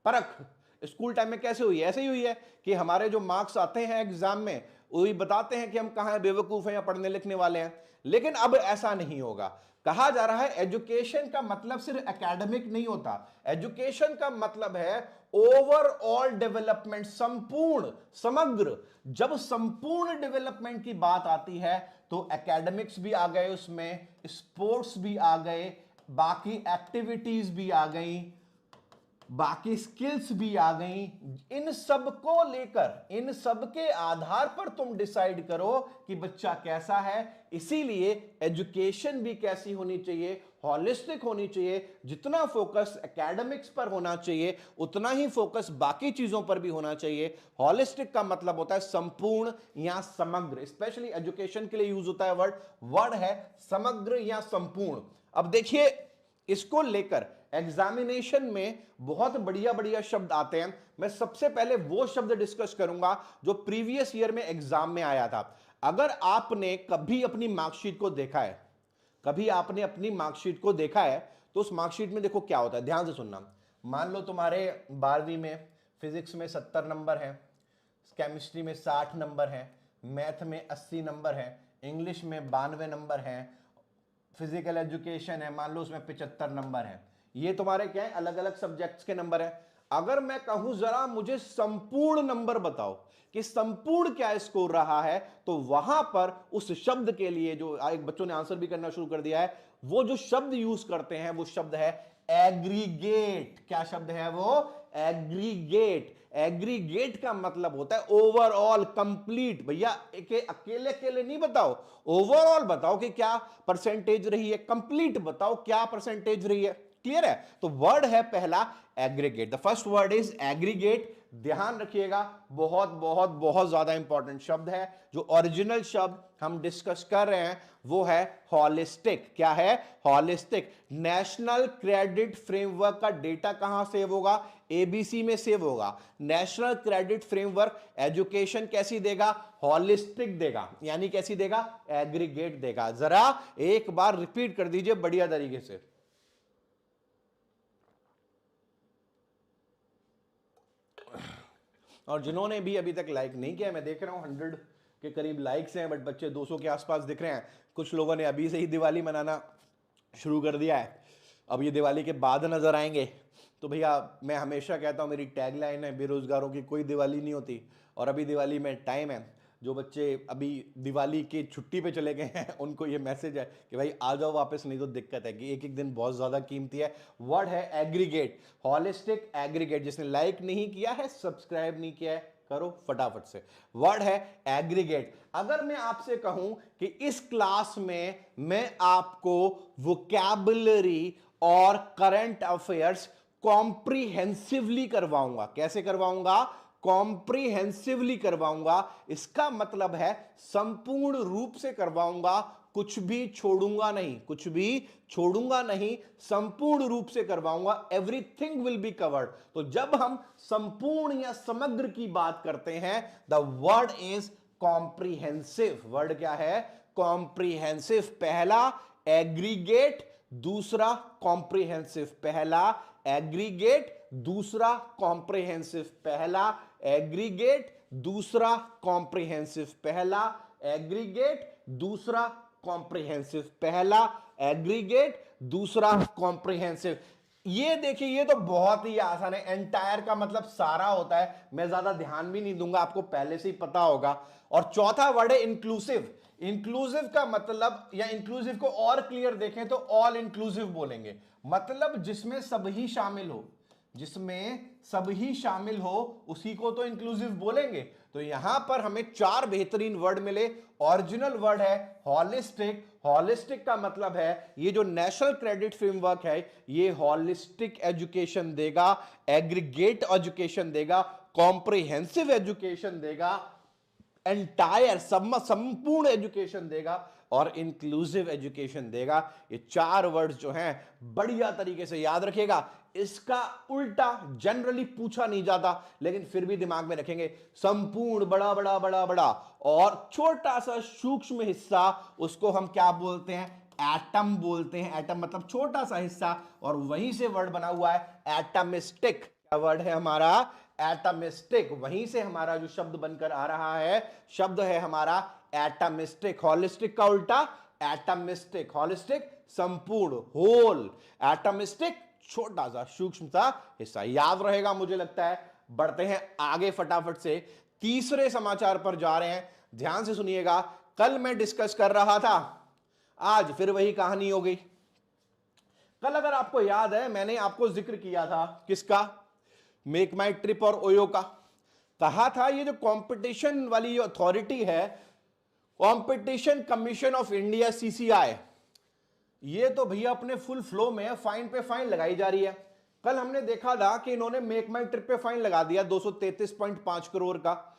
परख स्कूल टाइम में कैसे हुई है? ऐसे ही हुई है कि हमारे जो मार्क्स आते हैं एग्जाम में वही बताते हैं कि हम कहां बेवकूफ हैं या पढ़ने लिखने वाले हैं। लेकिन अब ऐसा नहीं होगा। कहा जा रहा है एजुकेशन का मतलब सिर्फ एकेडमिक नहीं होता, एजुकेशन का मतलब है ओवरऑल डेवलपमेंट, संपूर्ण, समग्र। जब संपूर्ण डेवलपमेंट की बात आती है तो एकेडमिक्स भी आ गए उसमें, स्पोर्ट्स भी आ गए, बाकी एक्टिविटीज भी आ गई, बाकी स्किल्स भी आ गई। इन सब को लेकर, इन सब के आधार पर तुम डिसाइड करो कि बच्चा कैसा है। इसीलिए एजुकेशन भी कैसी होनी चाहिए? हॉलिस्टिक होनी चाहिए। जितना फोकस एकेडमिक्स पर होना चाहिए उतना ही फोकस बाकी चीजों पर भी होना चाहिए। हॉलिस्टिक का मतलब होता है संपूर्ण या समग्र। स्पेशली एजुकेशन के लिए यूज होता है वर्ड है समग्र या संपूर्ण। अब देखिए इसको लेकर एग्जामिनेशन में बहुत बढ़िया बढ़िया शब्द आते हैं। मैं सबसे पहले वो शब्द डिस्कस करूंगा जो प्रीवियस ईयर में एग्जाम में आया था। अगर आपने कभी अपनी मार्कशीट को देखा है, कभी आपने अपनी मार्कशीट को देखा है, तो उस मार्कशीट में देखो क्या होता है, ध्यान से सुनना। मान लो तुम्हारे 12वीं में फिजिक्स में 70 नंबर है, केमिस्ट्री में 60 नंबर है, मैथ में 80 नंबर है, इंग्लिश में 92 नंबर है, फिजिकल एजुकेशन है मान लो उसमें 75 नंबर है। ये तुम्हारे क्या है? अलग अलग सब्जेक्ट्स के नंबर है। अगर मैं कहूं जरा मुझे संपूर्ण नंबर बताओ कि संपूर्ण क्या स्कोर रहा है, तो वहां पर उस शब्द के लिए जो एक बच्चों ने आंसर भी करना शुरू कर दिया है, वो जो शब्द यूज करते हैं वो शब्द है एग्रीगेट। क्या शब्द है वो? एग्रीगेट। एग्रीगेट का मतलब होता है ओवरऑल, कंप्लीट। भैया अकेले अकेले नहीं बताओ, ओवरऑल बताओ कि क्या परसेंटेज रही है, कंप्लीट बताओ क्या परसेंटेज रही है। क्लियर है? तो वर्ड है पहला aggregate. The first word is aggregate. ध्यान रखिएगा, बहुत बहुत बहुत ज्यादा इंपॉर्टेंट शब्द है। जो ओरिजिनल शब्द हम डिस्कस कर रहे हैं वो है हॉलिस्टिक। क्या है? हॉलिस्टिक। नेशनल क्रेडिट फ्रेमवर्क का डेटा कहां सेव होगा? ABC में सेव होगा। नेशनल क्रेडिट फ्रेमवर्क एजुकेशन कैसी देगा? हॉलिस्टिक देगा। यानी कैसी देगा? एग्रीगेट देगा। जरा एक बार रिपीट कर दीजिए बढ़िया तरीके से। और जिन्होंने भी अभी तक लाइक नहीं किया, मैं देख रहा हूं 100 के करीब लाइक्स हैं, बट बच्चे 200 के आसपास दिख रहे हैं। कुछ लोगों ने अभी से ही दिवाली मनाना शुरू कर दिया है, अब ये दिवाली के बाद नजर आएंगे। तो भैया मैं हमेशा कहता हूं, मेरी टैगलाइन है बेरोजगारों की कोई दिवाली नहीं होती, और अभी दिवाली में टाइम है। जो बच्चे अभी दिवाली की छुट्टी पे चले गए हैं उनको ये मैसेज है कि भाई आ जाओ वापस, नहीं तो दिक्कत है कि एक एक दिन बहुत ज्यादा कीमती है। वर्ड है एग्रीगेट, हॉलिस्टिक एग्रीगेट। जिसने लाइक नहीं किया है, सब्सक्राइब नहीं किया है, करो फटाफट से। वर्ड है एग्रीगेट। अगर मैं आपसे कहूं कि इस क्लास में मैं आपको वोकैबुलरी और करंट अफेयर्स कॉम्प्रिहेंसिवली करवाऊंगा, कैसे करवाऊंगा? कॉम्प्रिहेंसिवली करवाऊंगा। इसका मतलब है संपूर्ण रूप से करवाऊंगा, कुछ भी छोड़ूंगा नहीं, कुछ भी छोड़ूंगा नहीं, संपूर्ण रूप से करवाऊंगा। Everything will be covered. तो जब हम संपूर्ण या समग्र की बात करते हैं, the word is comprehensive. Word क्या है? कॉम्प्रिहेंसिव। पहला एग्रीगेट, दूसरा कॉम्प्रिहेंसिव। पहला एग्रीगेट, दूसरा कॉम्प्रिहेंसिव। पहला एग्रीगेट, दूसरा कॉम्प्रिहेंसिव। पहला एग्रीगेट, दूसरा कॉम्प्रिहेंसिव। पहला एग्रीगेट, दूसरा कॉम्प्रिहेंसिव। ये देखिए, ये तो बहुत ही आसान है। एंटायर का मतलब सारा होता है, मैं ज्यादा ध्यान भी नहीं दूंगा, आपको पहले से ही पता होगा। और चौथा वर्ड है इंक्लूसिव। इंक्लूसिव का मतलब, या इंक्लूसिव को और क्लियर देखें तो ऑल इंक्लूसिव बोलेंगे, मतलब जिसमें सभी शामिल हो, जिसमें सभी शामिल हो उसी को तो इंक्लूसिव बोलेंगे। तो यहां पर हमें चार बेहतरीन वर्ड मिले। ओरिजिनल वर्ड है हॉलिस्टिक। हॉलिस्टिक का मतलब है ये जो नेशनल क्रेडिट फ्रेमवर्क है, ये हॉलिस्टिक एजुकेशन देगा, एग्रीगेट एजुकेशन देगा, कॉम्प्रिहेंसिव एजुकेशन देगा, एंटायर संपूर्ण एजुकेशन देगा, और इंक्लूसिव एजुकेशन देगा। ये चार वर्ड्स जो हैं बढ़िया तरीके से याद रखिएगा। इसका उल्टा जनरली पूछा नहीं जाता, लेकिन फिर भी दिमाग में रखेंगे। संपूर्ण, बड़ा बड़ा बड़ा बड़ा, और छोटा सा सूक्ष्म हिस्सा, उसको हम क्या बोलते हैं? एटम बोलते हैं। एटम मतलब छोटा सा हिस्सा, और वहीं से वर्ड बना हुआ है एटमिस्टिक। क्या वर्ड है हमारा? एटमिस्टिक। वहीं से हमारा जो शब्द बनकर आ रहा है, शब्द है हमारा एटमिस्टिक। हॉलिस्टिक का उल्टा एटमिस्टिक। हॉलिस्टिक संपूर्ण, होल। एटमिस्टिक छोटा सा सूक्ष्म सा हिस्सा। याद रहेगा मुझे लगता है। बढ़ते हैं आगे फटाफट से, तीसरे समाचार पर जा रहे हैं। ध्यान से सुनिएगा। कल मैं डिस्कस कर रहा था, आज फिर वही कहानी हो गई। कल अगर आपको याद है, मैंने आपको जिक्र किया था किसका? मेक माई ट्रिप और ओयो का। कहा था ये जो कंपटीशन वाली अथॉरिटी है, competition commission of India, CCI, ये तो भैया अपने फुल फ्लो में है, फाइन पे फाइन लगाई जा रही है। कल हमने देखा था कि इन्होंने मेक माई ट्रिप पे फाइन लगा दिया 233.5 करोड़ का।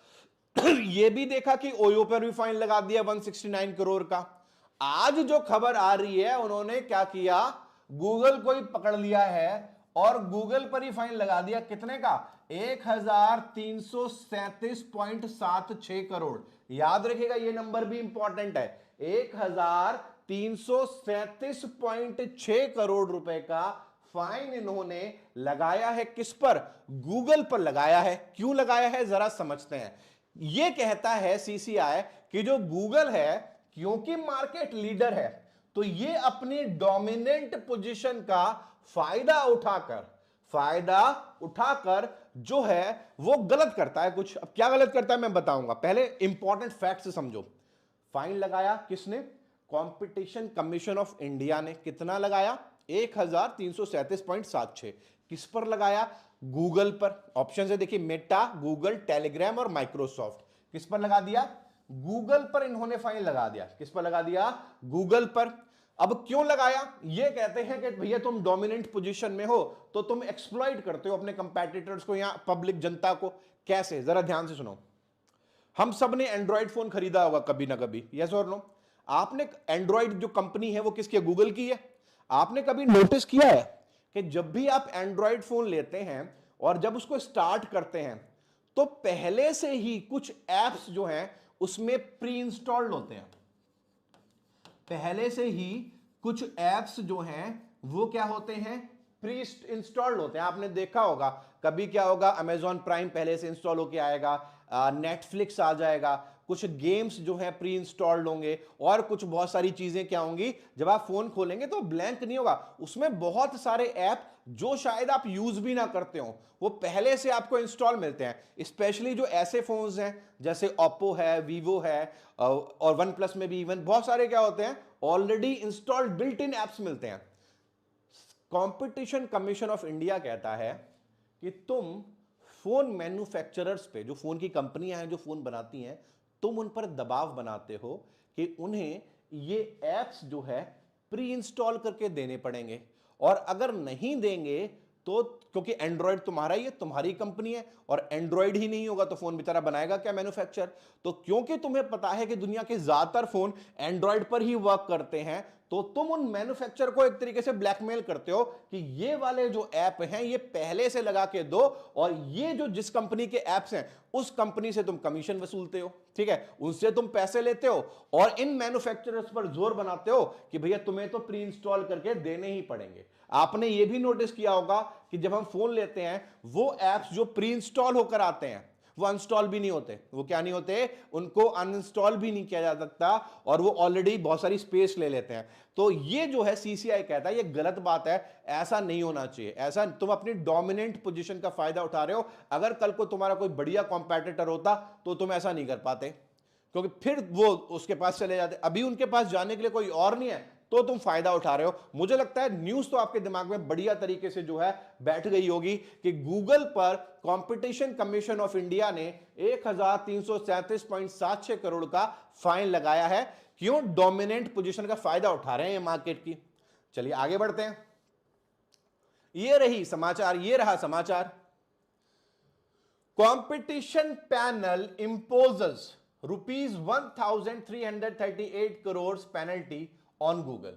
ये भी देखा कि ओयो पर भी फाइन लगा दिया 169 करोड़ का। आज जो खबर आ रही है, उन्होंने क्या किया? गूगल को ही पकड़ लिया है और गूगल पर ही फाइन लगा दिया। कितने का? 1337.76 करोड़। याद रखिएगा, ये नंबर भी इंपॉर्टेंट है। 1337.6 करोड़ रुपए का फाइन इन्होंने लगाया है। किस पर? गूगल पर लगाया है। क्यों लगाया है, जरा समझते हैं। यह कहता है सीसीआई कि जो गूगल है, क्योंकि मार्केट लीडर है, तो ये अपनी डोमिनेंट पोजीशन का फायदा उठाकर जो है वो गलत करता है कुछ। अब क्या गलत करता है मैं बताऊंगा, पहले इंपॉर्टेंट फैक्ट समझो। फाइन लगाया किसने? कंपटीशन कमीशन ऑफ इंडिया ने। कितना लगाया? 1337.76। किस पर लगाया? गूगल पर। ऑप्शन से देखिए, मेटा, गूगल, टेलीग्राम और माइक्रोसॉफ्ट। किस पर लगा दिया? गूगल पर इन्होंने फाइन लगा दिया। किस पर लगा दिया? गूगल पर। अब क्यों लगाया? ये कहते हैं कि भैया तुम डोमिनेंट पोजीशन में हो, तो तुम एक्सप्लॉइट करते हो अपने कंपैटिटर्स को या पब्लिक जनता को। कैसे? जरा ध्यान से सुनो। हम सब ने एंड्रॉइड फोन खरीदा होगा कभी ना कभी, यस और नो? आपने एंड्रॉइड जो कंपनी है वो किसकी है? गूगल की है। आपने कभी नोटिस किया है कि जब भी आप एंड्रॉइड फोन लेते हैं और जब उसको स्टार्ट करते हैं, तो पहले से ही कुछ एप्स जो हैं उसमें प्री इंस्टॉल्ड होते हैं। पहले से ही कुछ एप्स जो हैं वो क्या होते हैं? प्री इंस्टॉल्ड होते हैं। आपने देखा होगा कभी क्या होगा, अमेजॉन प्राइम पहले से इंस्टॉल होके आएगा, नेटफ्लिक्स आ जाएगा, कुछ गेम्स जो है प्री इंस्टॉल्ड होंगे और कुछ बहुत सारी चीजें क्या होंगी, जब आप फोन खोलेंगे तो ब्लैंक नहीं होगा, उसमें बहुत सारे ऐप जो शायद आप यूज भी ना करते हो वो पहले से आपको इंस्टॉल मिलते हैं। स्पेशली जो ऐसे फोन्स हैं जैसे ओप्पो है, वीवो है और वन प्लस में भी इवन बहुत सारे क्या होते हैं, already installed built in apps मिलते हैं। कंपटीशन कमीशन ऑफ इंडिया कहता है कि तुम फोन मैन्युफैक्चरर्स पे, जो फोन की कंपनियां हैं जो फोन बनाती हैं, तुम उन पर दबाव बनाते हो कि उन्हें ये एप्स जो है प्री इंस्टॉल करके देने पड़ेंगे, और अगर नहीं देंगे तो, क्योंकि एंड्रॉयड तुम्हारा ही है, तुम्हारी कंपनी है, और एंड्रॉयड ही नहीं होगा तो फोन बेचारा बनाएगा क्या मैन्युफैक्चर। तो क्योंकि तुम्हें पता है कि दुनिया के ज्यादातर फोन एंड्रॉयड पर ही वर्क करते हैं, तो तुम उन मैन्युफैक्चरर को एक तरीके से ब्लैकमेल करते हो कि ये वाले जो ऐप हैं ये पहले से लगा के दो, और ये जो जिस कंपनी के ऐप्स हैं उस कंपनी से तुम कमीशन वसूलते हो, ठीक है, उनसे तुम पैसे लेते हो और इन मैन्युफैक्चरर्स पर जोर बनाते हो कि भैया तुम्हें तो प्री इंस्टॉल करके देने ही पड़ेंगे। आपने ये भी नोटिस किया होगा कि जब हम फोन लेते हैं वो एप्स जो प्री इंस्टॉल होकर आते हैं वो अनस्टॉल भी नहीं होते। वो क्या नहीं होते, उनको अनइंस्टॉल भी नहीं किया जा सकता, और वो ऑलरेडी बहुत सारी स्पेस ले लेते हैं। तो ये जो है सीसीआई कहता है ये गलत बात है, ऐसा नहीं होना चाहिए। ऐसा तुम अपनी डोमिनेंट पोजीशन का फायदा उठा रहे हो। अगर कल को तुम्हारा कोई बढ़िया कॉम्पिटिटर होता तो तुम ऐसा नहीं कर पाते, क्योंकि फिर वो उसके पास चले जाते। अभी उनके पास जाने के लिए कोई और नहीं है तो तुम फायदा उठा रहे हो। मुझे लगता है न्यूज तो आपके दिमाग में बढ़िया तरीके से जो है बैठ गई होगी कि गूगल पर कंपटीशन कमीशन ऑफ इंडिया ने 1337.76 करोड़ का फाइन लगाया है। क्यों? डोमिनेंट पोजीशन का फायदा उठा रहे हैं ये मार्केट की। चलिए आगे बढ़ते हैं। ये रही समाचार, ये रहा समाचार। Competition panel imposes ₹1,338 crore penalty on Google.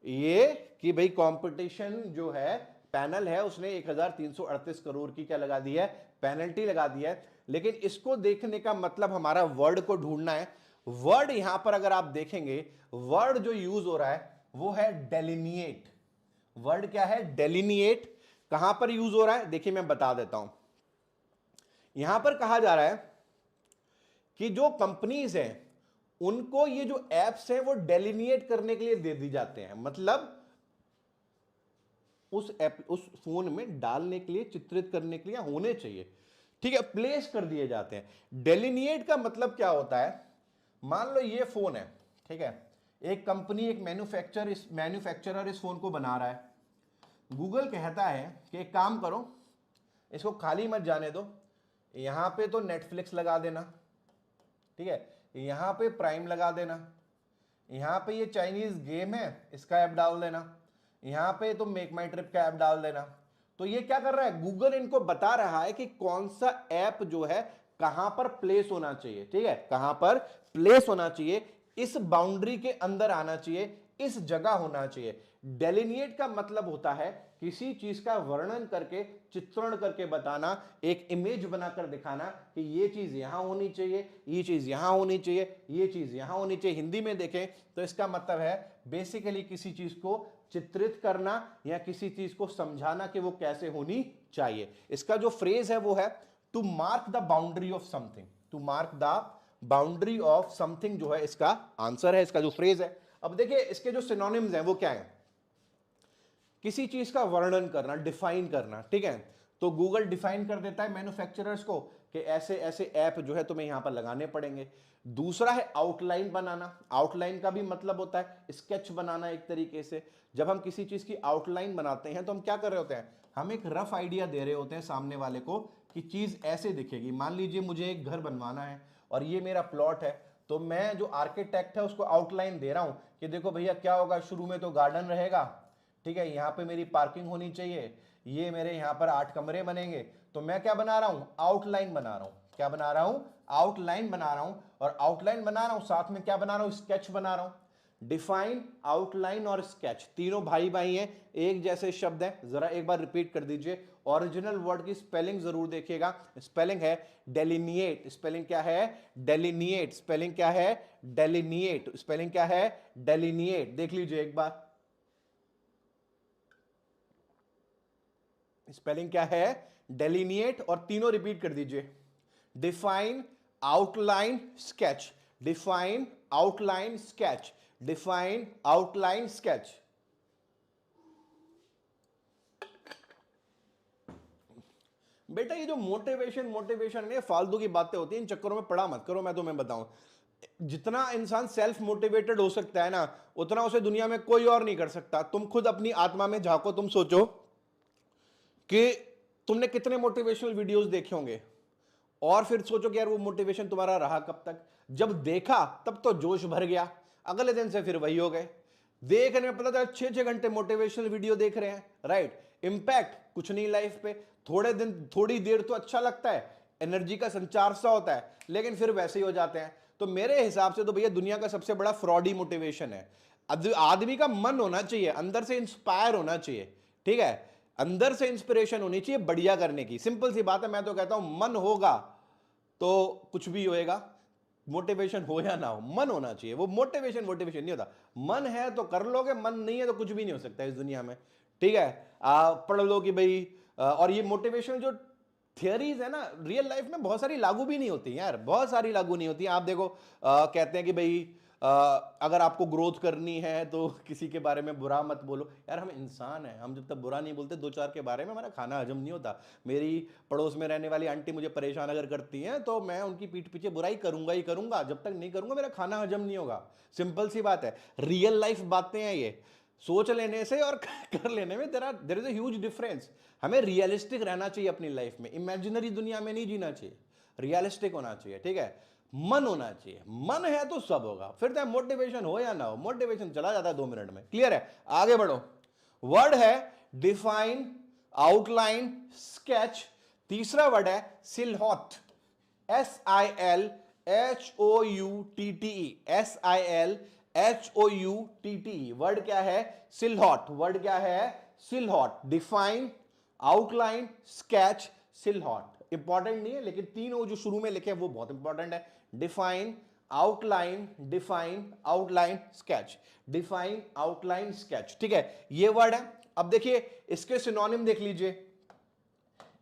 ये कि भाई कंपटीशन जो है पैनल है उसने 1338 करोड़ की क्या लगा दी है, पेनल्टी लगा दी है। लेकिन इसको देखने का मतलब हमारा वर्ड को ढूंढना है। वर्ड यहां पर अगर आप देखेंगे, वर्ड जो यूज हो रहा है वो है डेलिनिएट। वर्ड क्या है? डेलिनिएट। कहां पर यूज हो रहा है देखिए मैं बता देता हूं। यहां पर कहा जा रहा है कि जो कंपनीज हैं उनको ये जो एप्स हैं वो डेलिनिएट करने के लिए दे दी जाते हैं, मतलब उस ऐप उस फोन में डालने के लिए, चित्रित करने के लिए होने चाहिए, ठीक है, प्लेस कर दिए जाते हैं। डेलिनिएट का मतलब क्या होता है? मान लो ये फोन है, ठीक है, एक कंपनी, एक मैन्युफैक्चरर इस फोन को बना रहा है। गूगल कहता है कि एक काम करो, इसको खाली मत जाने दो, यहां पे तो नेटफ्लिक्स लगा देना, ठीक है, यहां पे प्राइम लगा देना, यहां पे ये चाइनीज गेम है इसका ऐप डाल देना, यहां पे तो मेक माई ट्रिप का ऐप डाल देना। तो ये क्या कर रहा है? गूगल इनको बता रहा है कि कौन सा ऐप जो है कहां पर प्लेस होना चाहिए, ठीक है, कहां पर प्लेस होना चाहिए, इस बाउंड्री के अंदर आना चाहिए, इस जगह होना चाहिए। डेलिनिएट का मतलब होता है किसी चीज का वर्णन करके, चित्रण करके बताना, एक इमेज बनाकर दिखाना कि ये चीज यहां होनी चाहिए, ये चीज यहां होनी चाहिए, ये चीज यहां होनी चाहिए। हिंदी में देखें तो इसका मतलब है बेसिकली किसी चीज को चित्रित करना या किसी चीज को समझाना कि वो कैसे होनी चाहिए। इसका जो फ्रेज है वो है to mark the boundary of something. To mark the boundary of something जो है इसका आंसर है, इसका जो फ्रेज है। अब देखिए इसके जो सिनोनिम्स हैं वो क्या है? किसी चीज का वर्णन करना, डिफाइन करना, ठीक है, तो गूगल डिफाइन कर देता है मैन्युफैक्चरर्स को कि ऐसे ऐसे ऐप जो है तुम्हें यहां पर लगाने पड़ेंगे। दूसरा है आउटलाइन बनाना। आउटलाइन का भी मतलब होता है स्केच बनाना एक तरीके से। जब हम किसी चीज की आउटलाइन बनाते हैं तो हम क्या कर रहे होते हैं? हम एक रफ आइडिया दे रहे होते हैं सामने वाले को कि चीज ऐसे दिखेगी। मान लीजिए मुझे एक घर बनवाना है और ये मेरा प्लॉट है, तो मैं जो आर्किटेक्ट है उसको आउटलाइन दे रहा हूं कि देखो भैया क्या होगा, शुरू में तो गार्डन रहेगा, ठीक है, यहाँ पे मेरी पार्किंग होनी चाहिए, ये मेरे यहाँ पर 8 कमरे बनेंगे। तो मैं क्या बना रहा हूं? आउटलाइन बना रहा हूं। क्या बना रहा हूं? आउटलाइन बना रहा हूं। और आउटलाइन बना रहा हूं, साथ में क्या बना रहा हूं? स्केच बना रहा हूं। डिफाइन, आउटलाइन और स्केच तीनों भाई भाई हैं, एक जैसे शब्द हैं। जरा एक बार रिपीट कर दीजिए। ओरिजिनल वर्ड की स्पेलिंग जरूर देखिएगा। स्पेलिंग है डेलिनिएट। स्पेलिंग क्या है? डेलिनिएट। स्पेलिंग क्या है? डेलिनिएट। स्पेलिंग क्या है? डेलिनिएट। देख लीजिए एक बार। स्पेलिंग क्या है? डेलिनिएट। और तीनों रिपीट कर दीजिए। Define, outline sketch, define outline sketch, define outline sketch. बेटा ये जो मोटिवेशन मोटिवेशन है फालतू की बातें होती हैं, इन चक्करों में पड़ा मत करो। मैं तुम्हें बताऊं, जितना इंसान सेल्फ मोटिवेटेड हो सकता है ना, उतना उसे दुनिया में कोई और नहीं कर सकता। तुम खुद अपनी आत्मा में झांको, तुम सोचो कि तुमने कितने मोटिवेशनल वीडियोस देखे होंगे, और फिर सोचो कि यार वो मोटिवेशन तुम्हारा रहा कब तक। जब देखा तब तो जोश भर गया, अगले दिन से फिर वही हो गए। देखने में पता चला 6-6 घंटे मोटिवेशनल वीडियो देख रहे हैं, राइट। इंपैक्ट कुछ नहीं लाइफ पे, थोड़े दिन थोड़ी देर तो अच्छा लगता है, एनर्जी का संचार सा होता है, लेकिन फिर वैसे ही हो जाते हैं। तो मेरे हिसाब से तो भैया दुनिया का सबसे बड़ा फ्रॉडी मोटिवेशन है। आदमी का मन होना चाहिए, अंदर से इंस्पायर होना चाहिए, ठीक है, अंदर से इंस्पिरेशन होनी चाहिए बढ़िया करने की। सिंपल सी बात है, मैं तो कहता हूं मन होगा तो कुछ भी होएगा, मोटिवेशन हो या ना हो, मन होना चाहिए। वो मोटिवेशन मोटिवेशन नहीं होता, मन है तो कर लोगे, मन नहीं है तो कुछ भी नहीं हो सकता इस दुनिया में, ठीक है। पढ़ लो कि भाई, और ये मोटिवेशन जो थियरीज है ना, रियल लाइफ में बहुत सारी लागू भी नहीं होती यार, बहुत सारी लागू नहीं होती। आप देखो, कहते हैं कि भाई अगर आपको ग्रोथ करनी है तो किसी के बारे में बुरा मत बोलो। यार हम इंसान हैं, हम जब तक बुरा नहीं बोलते 2-4 के बारे में, हमारा खाना हजम नहीं होता। मेरी पड़ोस में रहने वाली आंटी मुझे परेशान अगर करती हैं तो मैं उनकी पीठ पीछे बुराई करूंगा ही करूंगा, जब तक नहीं करूंगा मेरा खाना हजम नहीं होगा। सिंपल सी बात है, रियल लाइफ बातें हैं ये। सोच लेने से और कर लेने में there is a huge difference. हमें रियलिस्टिक रहना चाहिए अपनी लाइफ में, इमेजिनरी दुनिया में नहीं जीना चाहिए, रियलिस्टिक होना चाहिए, ठीक है। मन होना चाहिए, मन है तो सब होगा, फिर चाहे मोटिवेशन हो या ना हो, मोटिवेशन चला जाता है 2 मिनट में। क्लियर है, आगे बढ़ो। वर्ड है डिफाइन, आउटलाइन, स्केच। तीसरा वर्ड है सिलहॉट, SILHOUTTE, SILHOUTTE। वर्ड क्या है? सिलहॉट। वर्ड क्या है? Silhouette. Define, outline, sketch, silhouette. Important नहीं है, लेकिन तीनों जो शुरू में लिखे हैं वो बहुत इंपॉर्टेंट है। Define, outline, define, outline, sketch, define, outline, sketch, ठीक है, ये वर्ड है। अब देखिए इसके सिनोनिम देख लीजिए।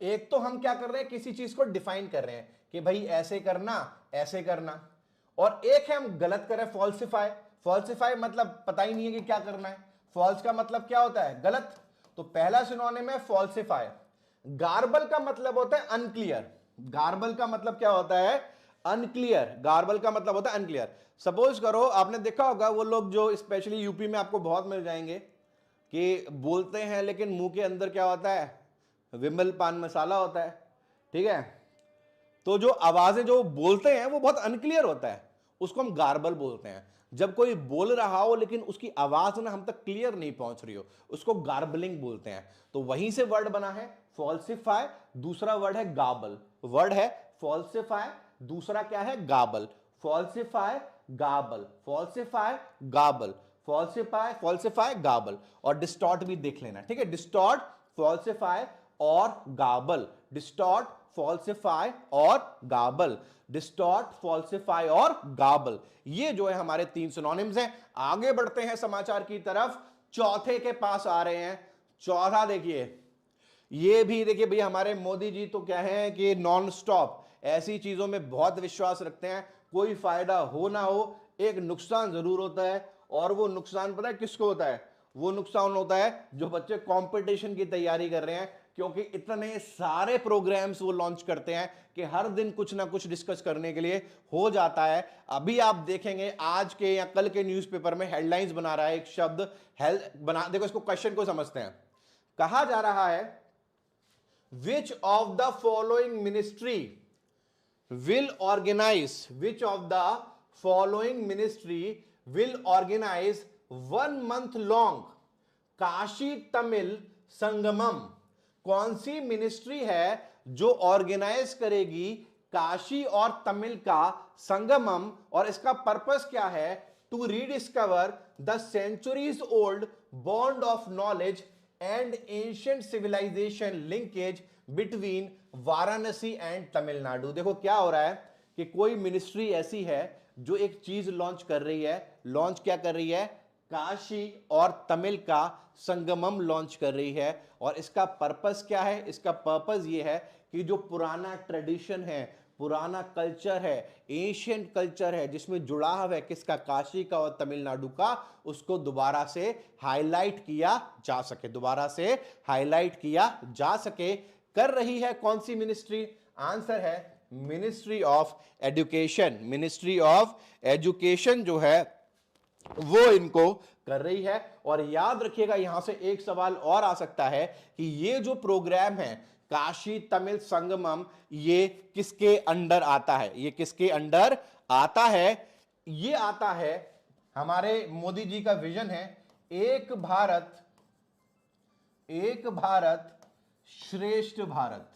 एक तो हम क्या कर रहे हैं, किसी चीज को डिफाइन कर रहे हैं कि भाई ऐसे करना, ऐसे करना, और एक है हम गलत कर रहे हैं, फॉल्सिफाई। फॉल्सिफाई मतलब पता ही नहीं है कि क्या करना है। फॉल्स का मतलब क्या होता है? गलत। तो पहला सिनोनिम है फॉल्सिफाई। गार्बल का मतलब होता है अनक्लियर। गार्बल का मतलब क्या होता है? अनक्लियर। गार्बल का मतलब होता है अनक्लियर। सपोज करो, आपने देखा होगा वो लोग जो स्पेशली यूपी में आपको बहुत मिल जाएंगे कि बोलते हैं लेकिन मुंह के अंदर क्या होता है? विमल पान मसाला होता है, ठीक है। तो जो आवाजें जो बोलते हैं वो बहुत अनक्लियर होता है, उसको हम गार्बल बोलते हैं। जब कोई बोल रहा हो लेकिन उसकी आवाज ना हम तक क्लियर नहीं पहुंच रही हो, उसको गार्बलिंग बोलते हैं। तो वहीं से वर्ड बना है फॉल्सिफाई। दूसरा वर्ड है गाबल। वर्ड है फॉल्सिफाई, दूसरा क्या है? Garble. Falsify, garble, falsify, garble, falsify, falsify, garble. और डिस्टॉर्ट भी देख लेना, ठीक है। डिस्टॉर्ट, फॉल्सिफाई और गाबल। डिस्टॉर्ट, फॉल्सिफाई और गाबल। डिस्टॉर्ट, फॉल्सिफाई और गाबल, ये जो है हमारे 3 सिनोनिम्स हैं। आगे बढ़ते हैं समाचार की तरफ, चौथे के पास आ रहे हैं। चौथा देखिए, ये भी देखिए भैया, हमारे मोदी जी तो क्या है कि नॉन स्टॉप ऐसी चीजों में बहुत विश्वास रखते हैं। कोई फायदा हो ना हो, एक नुकसान जरूर होता है, और वो नुकसान पता है किसको होता है? वो नुकसान होता है जो बच्चे कंपटीशन की तैयारी कर रहे हैं, क्योंकि इतने सारे प्रोग्राम्स वो लॉन्च करते हैं कि हर दिन कुछ ना कुछ डिस्कस करने के लिए हो जाता है। अभी आप देखेंगे आज के या कल के न्यूज़पेपर में हेडलाइंस बना रहा है एक शब्द हेल्थ बना, देखो इसको क्वेश्चन को समझते हैं। कहा जा रहा है which of the following ministry will organize, which of the following ministry will organize 1 month long Kashi Tamil Sangamam? कौन सी मिनिस्ट्री है जो ऑर्गेनाइज करेगी काशी और तमिल का संगमम? और इसका पर्पस क्या है? To rediscover the centuries old bond of knowledge and ancient civilisation linkage between Varanasi and Tamil Nadu. देखो क्या हो रहा है कि कोई मिनिस्ट्री ऐसी है जो एक चीज लॉन्च कर रही है। लॉन्च क्या कर रही है? काशी और तमिल का संगमम लॉन्च कर रही है। और इसका पर्पस क्या है? इसका पर्पस ये है कि जो पुराना ट्रेडिशन है, पुराना कल्चर है, एशियंट कल्चर है, जिसमें जुड़ाव है किसका, काशी का और तमिलनाडु का, उसको दोबारा से हाईलाइट किया जा सके, दोबारा से हाईलाइट किया जा सके। कर रही है कौन सी मिनिस्ट्री? आंसर है ministry of education. Ministry of education जो है वो इनको कर रही है। और याद रखिएगा यहां से एक सवाल और आ सकता है कि ये जो प्रोग्राम है काशी तमिल संगमम, ये किसके अंडर आता है? ये किसके अंडर आता है? ये आता है, हमारे मोदी जी का विजन है एक भारत श्रेष्ठ भारत।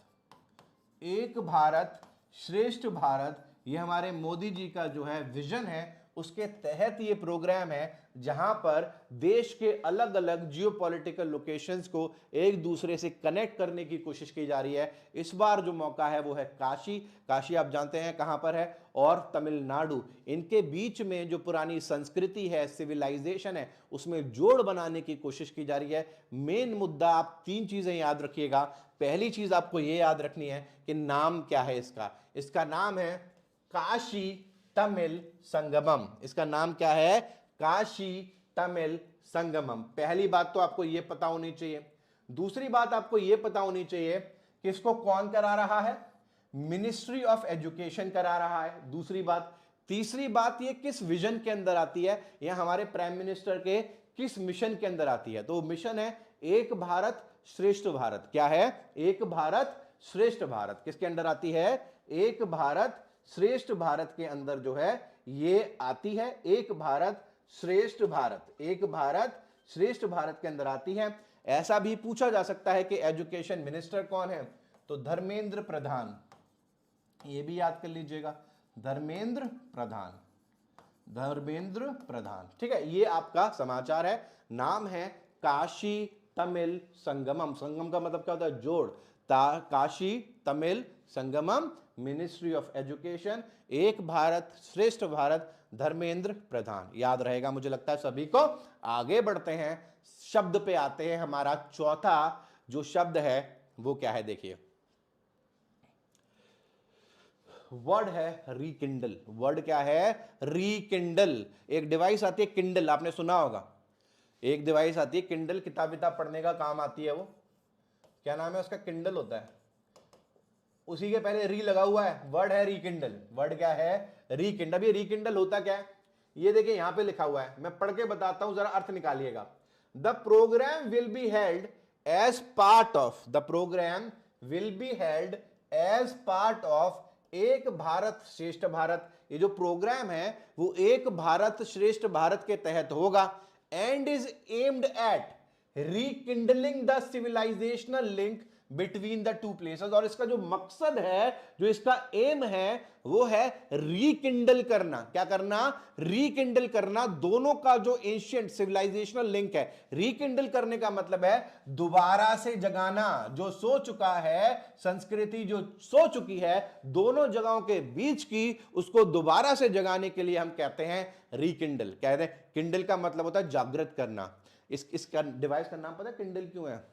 एक भारत श्रेष्ठ भारत, ये हमारे मोदी जी का जो है विजन है, उसके तहत ये प्रोग्राम है जहां पर देश के अलग अलग जियोपॉलिटिकल लोकेशंस को एक दूसरे से कनेक्ट करने की कोशिश की जा रही है। इस बार जो मौका है वो है काशी। काशी आप जानते हैं कहां पर है, और तमिलनाडु। इनके बीच में जो पुरानी संस्कृति है, सिविलाइजेशन है, उसमें जोड़ बनाने की कोशिश की जा रही है। मेन मुद्दा आप तीन चीजें याद रखिएगा। पहली चीज आपको ये याद रखनी है कि नाम क्या है इसका। इसका नाम है काशी तमिल संगमम। इसका नाम क्या है? काशी तमिल संगमम। पहली बात तो आपको यह पता होनी चाहिए। दूसरी बात आपको यह पता होनी चाहिए कि इसको कौन करा रहा है? मिनिस्ट्री ऑफ एजुकेशन करा रहा है, दूसरी बात। तीसरी बात ये किस विजन के अंदर आती है, यह हमारे प्राइम मिनिस्टर के किस मिशन के अंदर आती है? तो मिशन है एक भारत श्रेष्ठ भारत। क्या है? एक भारत श्रेष्ठ भारत। किसके अंदर आती है? एक भारत श्रेष्ठ भारत के अंदर जो है ये आती है। एक भारत श्रेष्ठ भारत, एक भारत श्रेष्ठ भारत के अंदर आती है। ऐसा भी पूछा जा सकता है कि एजुकेशन मिनिस्टर कौन है, तो धर्मेंद्र प्रधान। ये भी याद कर लीजिएगा, धर्मेंद्र प्रधान, धर्मेंद्र प्रधान। ठीक है, ये आपका समाचार है। नाम है काशी तमिल संगमम। संगम का मतलब क्या होता है? जोड़। Kashi Tamil Sangamam, ministry of education, एक भारत श्रेष्ठ भारत, धर्मेंद्र प्रधान। याद रहेगा मुझे लगता है सभी को। आगे बढ़ते हैं, शब्द पे आते हैं। हमारा चौथा जो शब्द है वो क्या है? देखिए, वर्ड है रीकिंडल। वर्ड क्या है? रीकिंडल। एक डिवाइस आती है किंडल, आपने सुना होगा। एक डिवाइस आती है किंडल, किताब विताब पढ़ने का काम आती है। वो क्या नाम है उसका? किंडल होता है। उसी के पहले री लगा हुआ है, वर्ड है रीकिंडल। वर्ड क्या है? रीकिंडल। अभी रीकिंडल होता क्या है ये देखिए यहां पे लिखा हुआ है, मैं पढ़ के बताता हूं, जरा अर्थ निकालिएगा। The programme will be held as part of, the programme will be held as part of Ek Bharat श्रेष्ठ भारत। ये जो प्रोग्राम है वो एक भारत श्रेष्ठ भारत के तहत होगा। And is aimed at rekindling the civilisational link between the two places. और इसका जो मकसद है, जो इसका एम है, वो है रीकिंडल करना। क्या करना? रीकिंडल करना दोनों का जो एंशिएंट सिविलाइजेशनल लिंक है। रीकिंडल करने का मतलब है दोबारा से जगाना, जो सो चुका है, संस्कृति जो सो चुकी है दोनों जगहों के बीच की, उसको दोबारा से जगाने के लिए हम कहते हैं रीकिंडल। कहते हैं किंडल का मतलब होता है जागृत करना। इसका डिवाइस का नाम पता है किंडल क्यों है?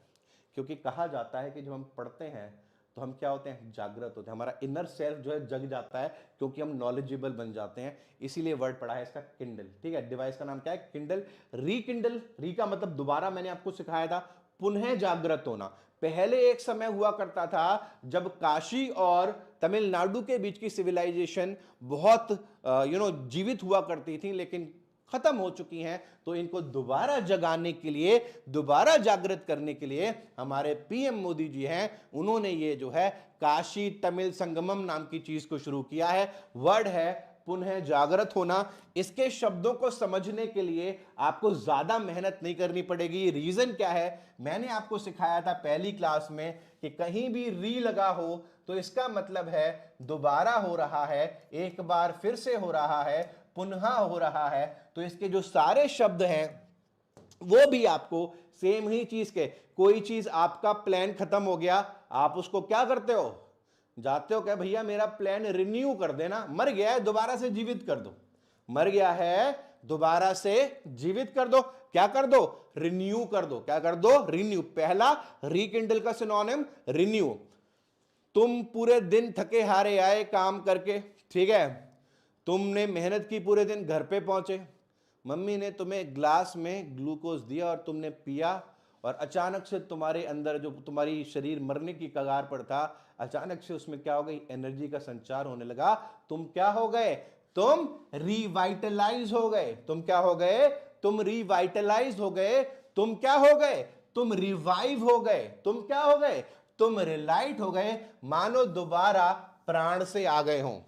क्योंकि कहा जाता है कि जब हम पढ़ते हैं तो हम क्या होते हैं? जागृत होते हैं। हमारा इनर सेल्फ जो है जग जाता है, क्योंकि हम नॉलेजेबल बन जाते हैं। इसीलिए वर्ड पढ़ा है इसका किंडल। ठीक है, डिवाइस का नाम क्या है? किंडल। रीकिंडल, री का मतलब दोबारा, मैंने आपको सिखाया था, पुनः जागृत होना। पहले एक समय हुआ करता था जब काशी और तमिलनाडु के बीच की सिविलाइजेशन बहुत जीवित हुआ करती थी, लेकिन खत्म हो चुकी हैं। तो इनको दोबारा जगाने के लिए, दोबारा जागृत करने के लिए हमारे पीएम मोदी जी हैं, उन्होंने ये जो है काशी तमिल संगमम नाम की चीज को शुरू किया है। वर्ड है पुनः जागृत होना। इसके शब्दों को समझने के लिए आपको ज्यादा मेहनत नहीं करनी पड़ेगी। रीजन क्या है? मैंने आपको सिखाया था पहली क्लास में कि कहीं भी री लगा हो तो इसका मतलब है दोबारा हो रहा है, एक बार फिर से हो रहा है, पुनः हो रहा है। तो इसके जो सारे शब्द हैं वो भी आपको सेम ही चीज के, कोई चीज आपका प्लान खत्म हो गया, आप उसको क्या करते हो? जाते हो क्या भैया मेरा प्लान रिन्यू कर देना, मर गया है दोबारा से जीवित कर दो, मर गया है दोबारा से जीवित कर दो। क्या कर दो? रिन्यू कर दो। क्या कर दो? रिन्यू। पहला रीकिंडल का सिनोनिम रिन्यू। तुम पूरे दिन थके हारे आए काम करके, ठीक है, तुमने मेहनत की पूरे दिन, घर पे पहुंचे, मम्मी ने तुम्हें ग्लास में ग्लूकोज दिया और तुमने पिया, और अचानक से तुम्हारे अंदर जो तुम्हारी शरीर मरने की कगार पर था, अचानक से उसमें क्या हो गई, एनर्जी का संचार होने लगा। तुम क्या हो गए, तुम रिवाइटलाइज हो गए। तुम क्या हो गए, तुम रिवाइटलाइज हो गए। तुम क्या हो गए, तुम रिवाइव हो गए। तुम क्या हो गए, तुम रिलाइट हो गए, मानो दोबारा प्राण से आ गए हो।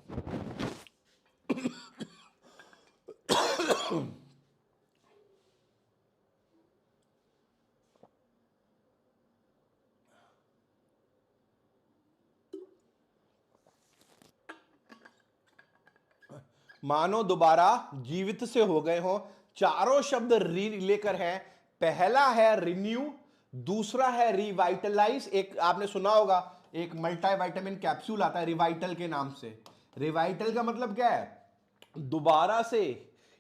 मानो दोबारा जीवित से हो गए हो। चारों शब्द री लेकर है। पहला है रिन्यू, दूसरा है रिवाइटलाइज। एक आपने सुना होगा, एक मल्टीविटामिन कैप्सूल आता है रिवाइटल के नाम से। रिवाइटल का मतलब क्या है, दोबारा से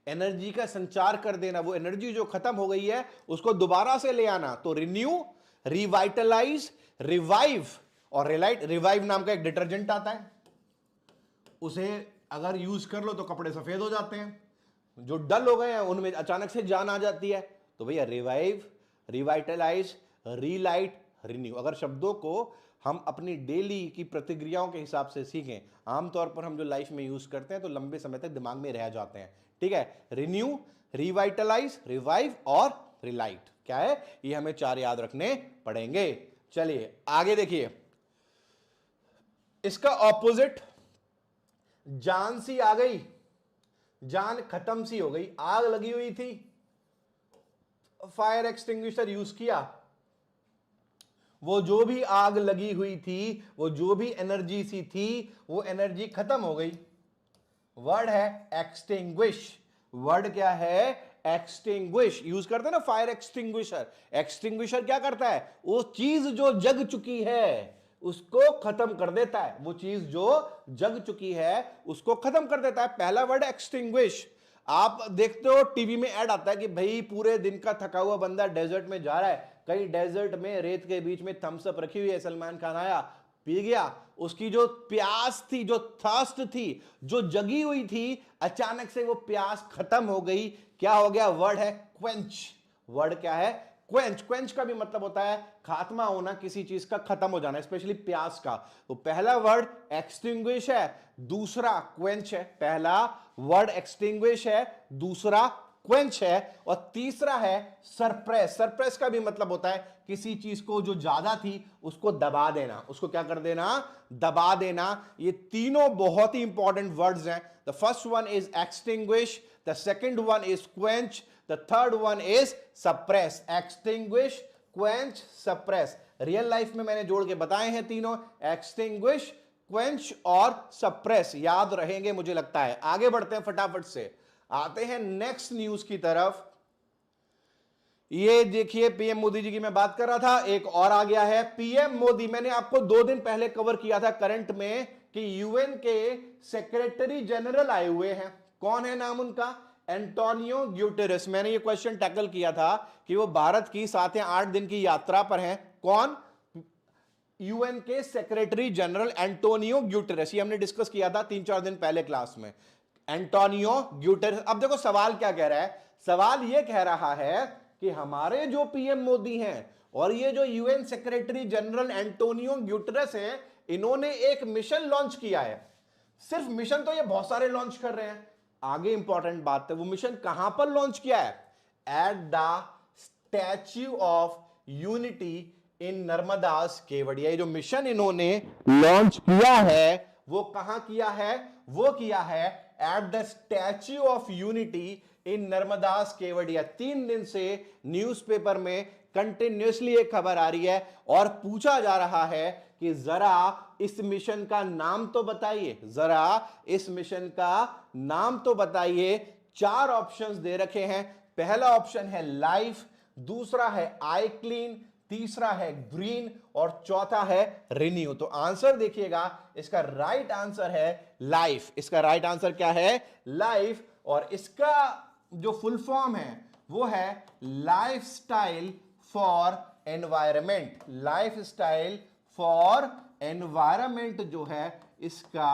एनर्जी का संचार कर देना, वो एनर्जी जो खत्म हो गई है उसको दोबारा से ले आना। तो रिन्यू, रिवाइटलाइज, रिवाइव और रिलाइट। रिवाइव नाम का एक डिटर्जेंट आता है, उसे अगर यूज कर लो तो कपड़े सफेद हो जाते हैं, जो डल हो गए हैं उनमें अचानक से जान आ जाती है। तो भैया रिवाइव, रिवाइटलाइज, रीलाइट, रिन्यू, अगर शब्दों को हम अपनी डेली की प्रतिक्रियाओं के हिसाब से सीखें, आमतौर पर हम जो लाइफ में यूज करते हैं तो लंबे समय तक दिमाग में रह जाते हैं। ठीक है, रिन्यू, रिवाइटलाइज, रिवाइव और रिलाइट क्या है, ये हमें चार याद रखने पड़ेंगे। चलिए आगे देखिए, इसका ऑपोजिट, जान सी आ गई, जान खत्म सी हो गई। आग लगी हुई थी, फायर एक्सटिंग्विशर यूज किया, वो जो भी आग लगी हुई थी, वो जो भी एनर्जी सी थी, वो एनर्जी खत्म हो गई। वर्ड है एक्सटिंग्विश। वर्ड क्या है, एक्सटिंग्विश। यूज करते हैं ना फायर एक्सटिंग्विशर। एक्सटिंग्विशर क्या करता है, वो चीज जो जग चुकी है उसको खत्म कर देता है। वो चीज जो जग चुकी है उसको खत्म कर देता है। पहला वर्ड एक्सटिंग्विश। आप देखते हो टीवी में ऐड आता है कि भाई पूरे दिन का थका हुआ बंदा डेजर्ट में जा रहा है, कहीं डेजर्ट में रेत के बीच में थम्स अप रखी हुई है, सलमान खान आया पी गया, उसकी जो प्यास थी, जो थर्स्ट थी, जो जगी हुई थी, अचानक से वो प्यास खत्म हो गई। क्या हो गया, वर्ड है क्वेंच। वर्ड क्या है, क्वेंच। क्वेंच का भी मतलब होता है खात्मा होना, किसी चीज का खत्म हो जाना, स्पेशली प्यास का। तो पहला वर्ड एक्सटिंग्विश है, दूसरा क्वेंच है। पहला वर्ड एक्सटिंग्विश है, दूसरा क्वेंच है, और तीसरा है सरप्रेस। सरप्रेस का भी मतलब होता है किसी चीज को जो ज्यादा थी उसको दबा देना, उसको क्या कर देना, दबा देना। ये तीनों बहुत ही इंपॉर्टेंट वर्ड्स हैं। The first one is extinguish, the second one is quench, the third one is suppress. Extinguish, quench, suppress. Real life में मैंने जोड़ के बताए हैं तीनों, एक्सटिंग्विश, क्वेंच और सप्रेस, याद रहेंगे मुझे लगता है। आगे बढ़ते हैं फटाफट से, आते हैं नेक्स्ट न्यूज की तरफ। ये देखिए पीएम मोदी जी की मैं बात कर रहा था, एक और आ गया है पीएम मोदी। मैंने आपको 2 दिन पहले कवर किया था करंट में कि यूएन के सेक्रेटरी जनरल आए हुए हैं। कौन है नाम उनका, एंटोनियो ग्यूटेरेस। मैंने ये क्वेश्चन टैकल किया था कि वो भारत की 7 या 8 दिन की यात्रा पर हैं। कौन, यूएन के सेक्रेटरी जनरल एंटोनियो ग्यूटेरेस। ये हमने डिस्कस किया था 3-4 दिन पहले क्लास में, एंटोनियो ग्यूटेरेस। अब देखो सवाल क्या कह रहा है, सवाल यह कह रहा है कि हमारे जो पीएम मोदी हैं और ये जो UN secretary general Antonio Guterres हैं, इन्होंने एक मिशन लॉन्च किया है। सिर्फ मिशन तो ये बहुत सारे लॉन्च कर रहे हैं, आगे इंपॉर्टेंट बात है वो मिशन कहां पर लॉन्च किया है, at the Statue of Unity in Narmada's Kevadia. ये जो मिशन इन्होंने लॉन्च किया है वो कहां किया है, वो किया है at the Statue of Unity in Narmada's Kevadia. 3 दिन से न्यूज़पेपर में कंटिन्यूअसली एक खबर आ रही है और पूछा जा रहा है कि जरा इस मिशन का नाम तो बताइए, जरा इस मिशन का नाम तो बताइए। 4 ऑप्शंस दे रखे हैं। पहला ऑप्शन है लाइफ, दूसरा है आई क्लीन, तीसरा है ग्रीन और चौथा है रिन्यू। तो आंसर देखिएगा, इसका राइट आंसर है लाइफ। इसका राइट आंसर क्या है, लाइफ। और इसका जो फुल फॉर्म है वो है lifestyle for environment. Lifestyle for environment जो है इसका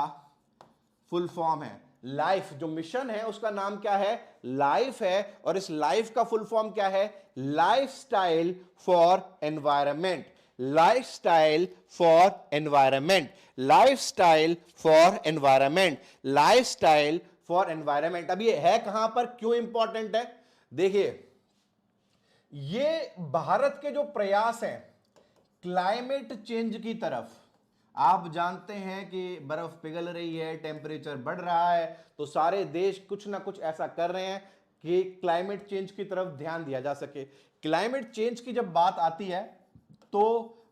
फुल फॉर्म है। लाइफ जो मिशन है उसका नाम क्या है? लाइफ है। और इस लाइफ का फुल फॉर्म क्या है? Lifestyle for environment. Lifestyle for environment. Lifestyle for environment. Lifestyle for environment. अब ये है कहां पर, क्यों इंपॉर्टेंट है? देखिए, ये भारत के जो प्रयास हैं क्लाइमेट चेंज की तरफ, आप जानते हैं कि बर्फ पिघल रही है, टेम्परेचर बढ़ रहा है, तो सारे देश कुछ ना कुछ ऐसा कर रहे हैं कि क्लाइमेट चेंज की तरफ ध्यान दिया जा सके। क्लाइमेट चेंज की जब बात आती है तो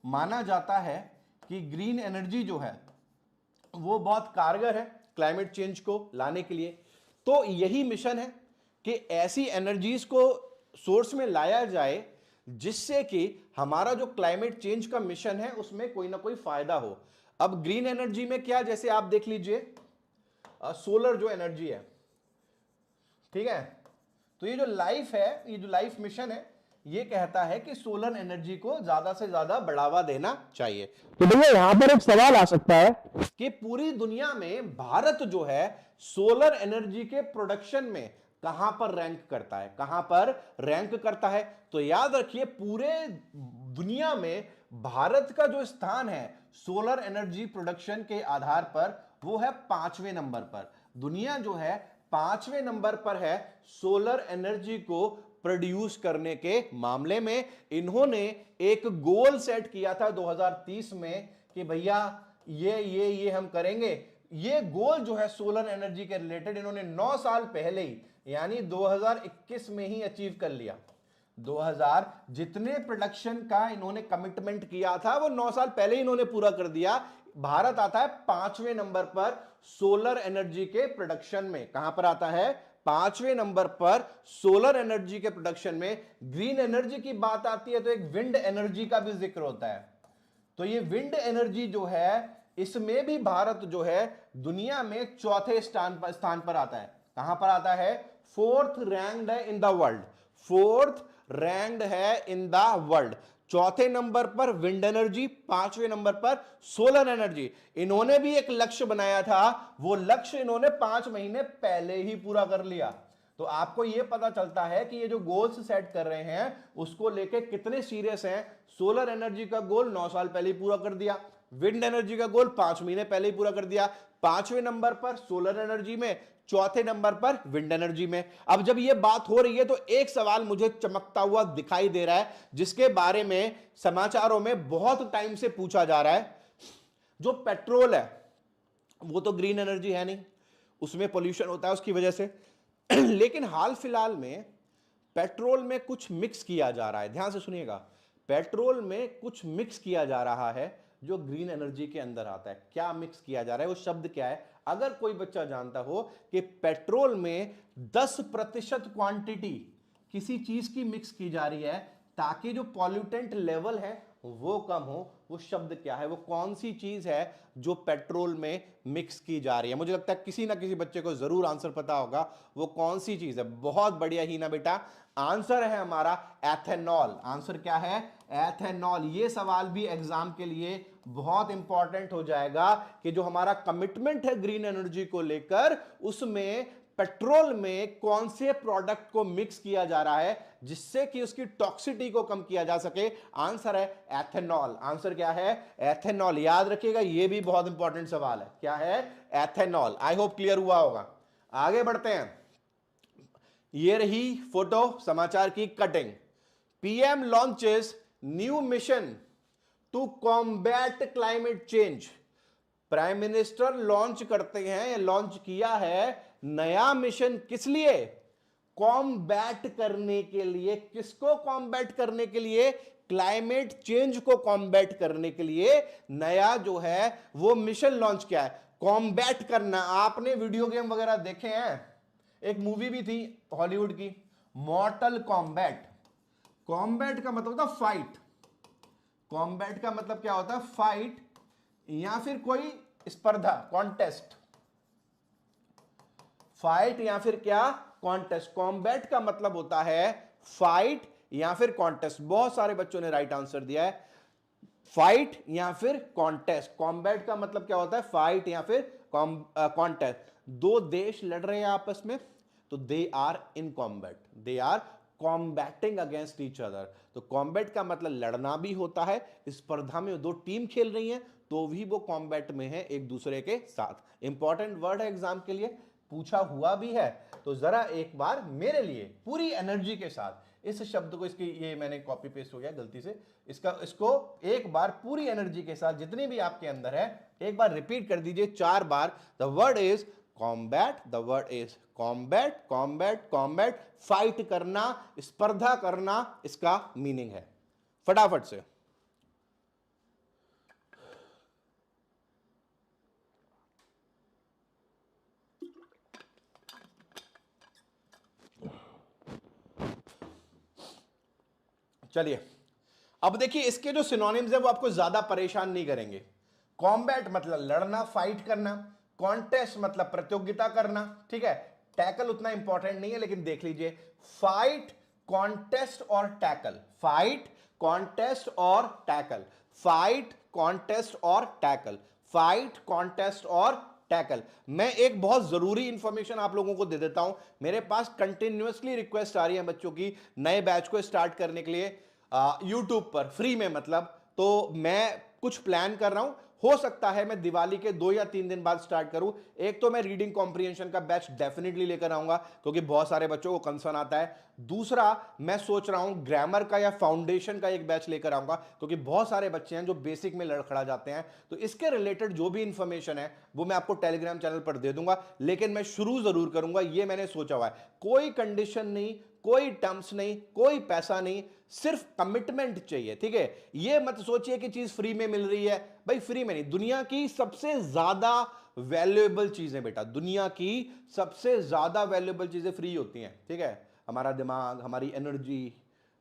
माना जाता है कि ग्रीन एनर्जी जो है वो बहुत कारगर है क्लाइमेट चेंज को लाने के लिए। तो यही मिशन है कि ऐसी एनर्जीज को सोर्स में लाया जाए जिससे कि हमारा जो क्लाइमेट चेंज का मिशन है उसमें कोई ना कोई फायदा हो। अब ग्रीन एनर्जी में क्या, जैसे आप देख लीजिए सोलर जो एनर्जी है, ठीक है, तो ये जो लाइफ है, ये जो लाइफ मिशन है, ये कहता है कि सोलर एनर्जी को ज्यादा से ज्यादा बढ़ावा देना चाहिए। तो भैया यहां पर एक सवाल आ सकता है कि पूरी दुनिया में भारत जो है सोलर एनर्जी के प्रोडक्शन में कहां पर रैंक करता है? कहां पर रैंक करता है? तो याद रखिए, पूरे दुनिया में भारत का जो स्थान है सोलर एनर्जी प्रोडक्शन के आधार पर वो है 5वें नंबर पर। दुनिया जो है 5वें नंबर पर है सोलर एनर्जी को प्रोड्यूस करने के मामले में। इन्होंने एक गोल सेट किया था 2030 में कि भैया ये हम करेंगे। ये गोल जो है सोलर एनर्जी के रिलेटेड इन्होंने 9 साल पहले ही, यानी 2021 में ही अचीव कर लिया। 2000 जितने प्रोडक्शन का इन्होंने कमिटमेंट किया था वो 9 साल पहले ही इन्होंने पूरा कर दिया। भारत आता है 5वें नंबर पर सोलर एनर्जी के प्रोडक्शन में। कहां पर आता है? 5वें नंबर पर सोलर एनर्जी के प्रोडक्शन में। ग्रीन एनर्जी की बात आती है तो एक विंड एनर्जी का भी जिक्र होता है। तो ये विंड एनर्जी जो है इसमें भी भारत जो है दुनिया में चौथे स्थान पर आता है। कहां पर आता है? 4th रैंक्ड है in the world. 4th ranked है इन द वर्ल्ड। चौथे नंबर पर विंड एनर्जी, 5वें नंबर पर सोलर एनर्जी। इन्होंने भी एक लक्ष्य बनाया था, वो लक्ष्य इन्होंने 5 महीने पहले ही पूरा कर लिया। तो आपको यह पता चलता है कि ये जो गोल्स सेट कर रहे हैं उसको लेके कितने सीरियस हैं। सोलर एनर्जी का गोल 9 साल पहले ही पूरा कर दिया, विंड एनर्जी का गोल 5 महीने पहले ही पूरा कर दिया। 5वें नंबर पर सोलर एनर्जी में, चौथे नंबर पर विंड एनर्जी में। अब जब यह बात हो रही है तो एक सवाल मुझे चमकता हुआ दिखाई दे रहा है जिसके बारे में समाचारों में बहुत टाइम से पूछा जा रहा है। जो पेट्रोल है वो तो ग्रीन एनर्जी है नहीं, उसमें पोल्यूशन होता है उसकी वजह से। लेकिन हाल फिलहाल में पेट्रोल में कुछ मिक्स किया जा रहा है, ध्यान से सुनिएगा। पेट्रोल में कुछ मिक्स किया जा रहा है जो ग्रीन एनर्जी के अंदर आता है। क्या मिक्स किया जा रहा है, वो शब्द क्या है? अगर कोई बच्चा जानता हो कि पेट्रोल में 10% क्वांटिटी किसी चीज की मिक्स की जा रही है ताकि जो पॉल्यूटेंट लेवल है वो कम हो, वो शब्द क्या है? वो कौन सी चीज है जो पेट्रोल में मिक्स की जा रही है? मुझे लगता है किसी ना किसी बच्चे को जरूर आंसर पता होगा वो कौन सी चीज है। बहुत बढ़िया ही ना बेटा, आंसर है हमारा एथेनॉल। आंसर क्या है? एथेनॉल। ये सवाल भी एग्जाम के लिए बहुत इंपॉर्टेंट हो जाएगा कि जो हमारा कमिटमेंट है ग्रीन एनर्जी को लेकर, उसमें पेट्रोल में कौन से प्रोडक्ट को मिक्स किया जा रहा है जिससे कि उसकी टॉक्सिटी को कम किया जा सके। आंसर है एथेनॉल। आंसर क्या है? एथेनॉल। याद रखिएगा, यह भी बहुत इंपॉर्टेंट सवाल है। क्या है? एथेनॉल। आई होप क्लियर हुआ होगा। आगे बढ़ते हैं। ये रही फोटो समाचार की कटिंग। PM launches new mission to combat climate change. Prime minister launch करते हैं या लॉन्च किया है नया मिशन। किस लिए? कॉम्बैट करने के लिए। किसको कॉम्बैट करने के लिए? क्लाइमेट चेंज को कॉम्बैट करने के लिए नया जो है वो मिशन लॉन्च किया है। कॉम्बैट करना, आपने वीडियो गेम वगैरह देखे हैं, एक मूवी भी थी हॉलीवुड की, मॉर्टल कॉम्बैट। कॉम्बैट का मतलब होता है फाइट। कॉम्बैट का मतलब क्या होता है? फाइट या फिर कोई स्पर्धा, कॉन्टेस्ट। फाइट या फिर क्या? कॉन्टेस्ट। कॉम्बैट का मतलब होता है फाइट या फिर कॉन्टेस्ट। बहुत सारे बच्चों ने राइट आंसर दिया है। फाइट या फिर कॉन्टेस्ट। कॉम्बैट का मतलब क्या होता है? फाइट या फिर कॉन्टेस्ट। दो देश लड़ रहे हैं आपस में, तो they are in combat, they are combating against each other. तो कॉम्बैट का मतलब लड़ना भी होता है। स्पर्धा में दो टीम खेल रही हैं तो भी वो कॉम्बैट में है एक दूसरे के साथ। इंपॉर्टेंट वर्ड है एग्जाम के लिए, पूछा हुआ भी है। तो जरा एक बार मेरे लिए पूरी एनर्जी के साथ इस शब्द को, इसकी ये मैंने कॉपी पेस्ट हो गया गलती से, इसको एक बार पूरी एनर्जी के साथ जितनी भी आपके अंदर है एक बार रिपीट कर दीजिए 4 बार। The word is combat, the word is combat, combat, combat. Fight करना, स्पर्धा करना, इसका मीनिंग है। फटाफट से। चलिए अब देखिए, इसके जो सिनोनिम्स है वो आपको ज्यादा परेशान नहीं करेंगे। कॉम्बैट मतलब लड़ना, फाइट करना। कॉन्टेस्ट मतलब प्रतियोगिता करना, ठीक है। टैकल उतना इंपॉर्टेंट नहीं है, लेकिन देख लीजिए, फाइट, कॉन्टेस्ट और टैकल, फाइट, कॉन्टेस्ट और टैकल, फाइट, कॉन्टेस्ट और टैकल, फाइट, कॉन्टेस्ट और टैकल। मैं एक बहुत जरूरी इंफॉर्मेशन आप लोगों को दे देता हूं। मेरे पास कंटिन्यूअसली रिक्वेस्ट आ रही है बच्चों की नए बैच को स्टार्ट करने के लिए यूट्यूब पर फ्री में, मतलब। तो मैं कुछ प्लान कर रहा हूं, हो सकता है मैं दिवाली के 2 या 3 दिन बाद स्टार्ट करूं। एक तो मैं रीडिंग कॉम्प्रिहेंशन का बैच डेफिनेटली लेकर आऊंगा, क्योंकि बहुत सारे बच्चों को कंसर्न आता है। दूसरा, मैं सोच रहा हूं ग्रामर का या फाउंडेशन का एक बैच लेकर आऊंगा, क्योंकि बहुत सारे बच्चे हैं जो बेसिक में लड़खड़ा जाते हैं। तो इसके रिलेटेड जो भी इंफॉर्मेशन है वो मैं आपको टेलीग्राम चैनल पर दे दूंगा, लेकिन मैं शुरू जरूर करूंगा, ये मैंने सोचा हुआ है। कोई कंडीशन नहीं, कोई टर्म्स नहीं, कोई पैसा नहीं, सिर्फ कमिटमेंट चाहिए, ठीक है। ये मत सोचिए कि चीज फ्री में मिल रही है, भाई फ्री में नहीं। दुनिया की सबसे ज्यादा वैल्यूएबल चीजें बेटा, दुनिया की सबसे ज्यादा वैल्यूएबल चीजें फ्री होती हैं, ठीक है। हमारा दिमाग, हमारी एनर्जी,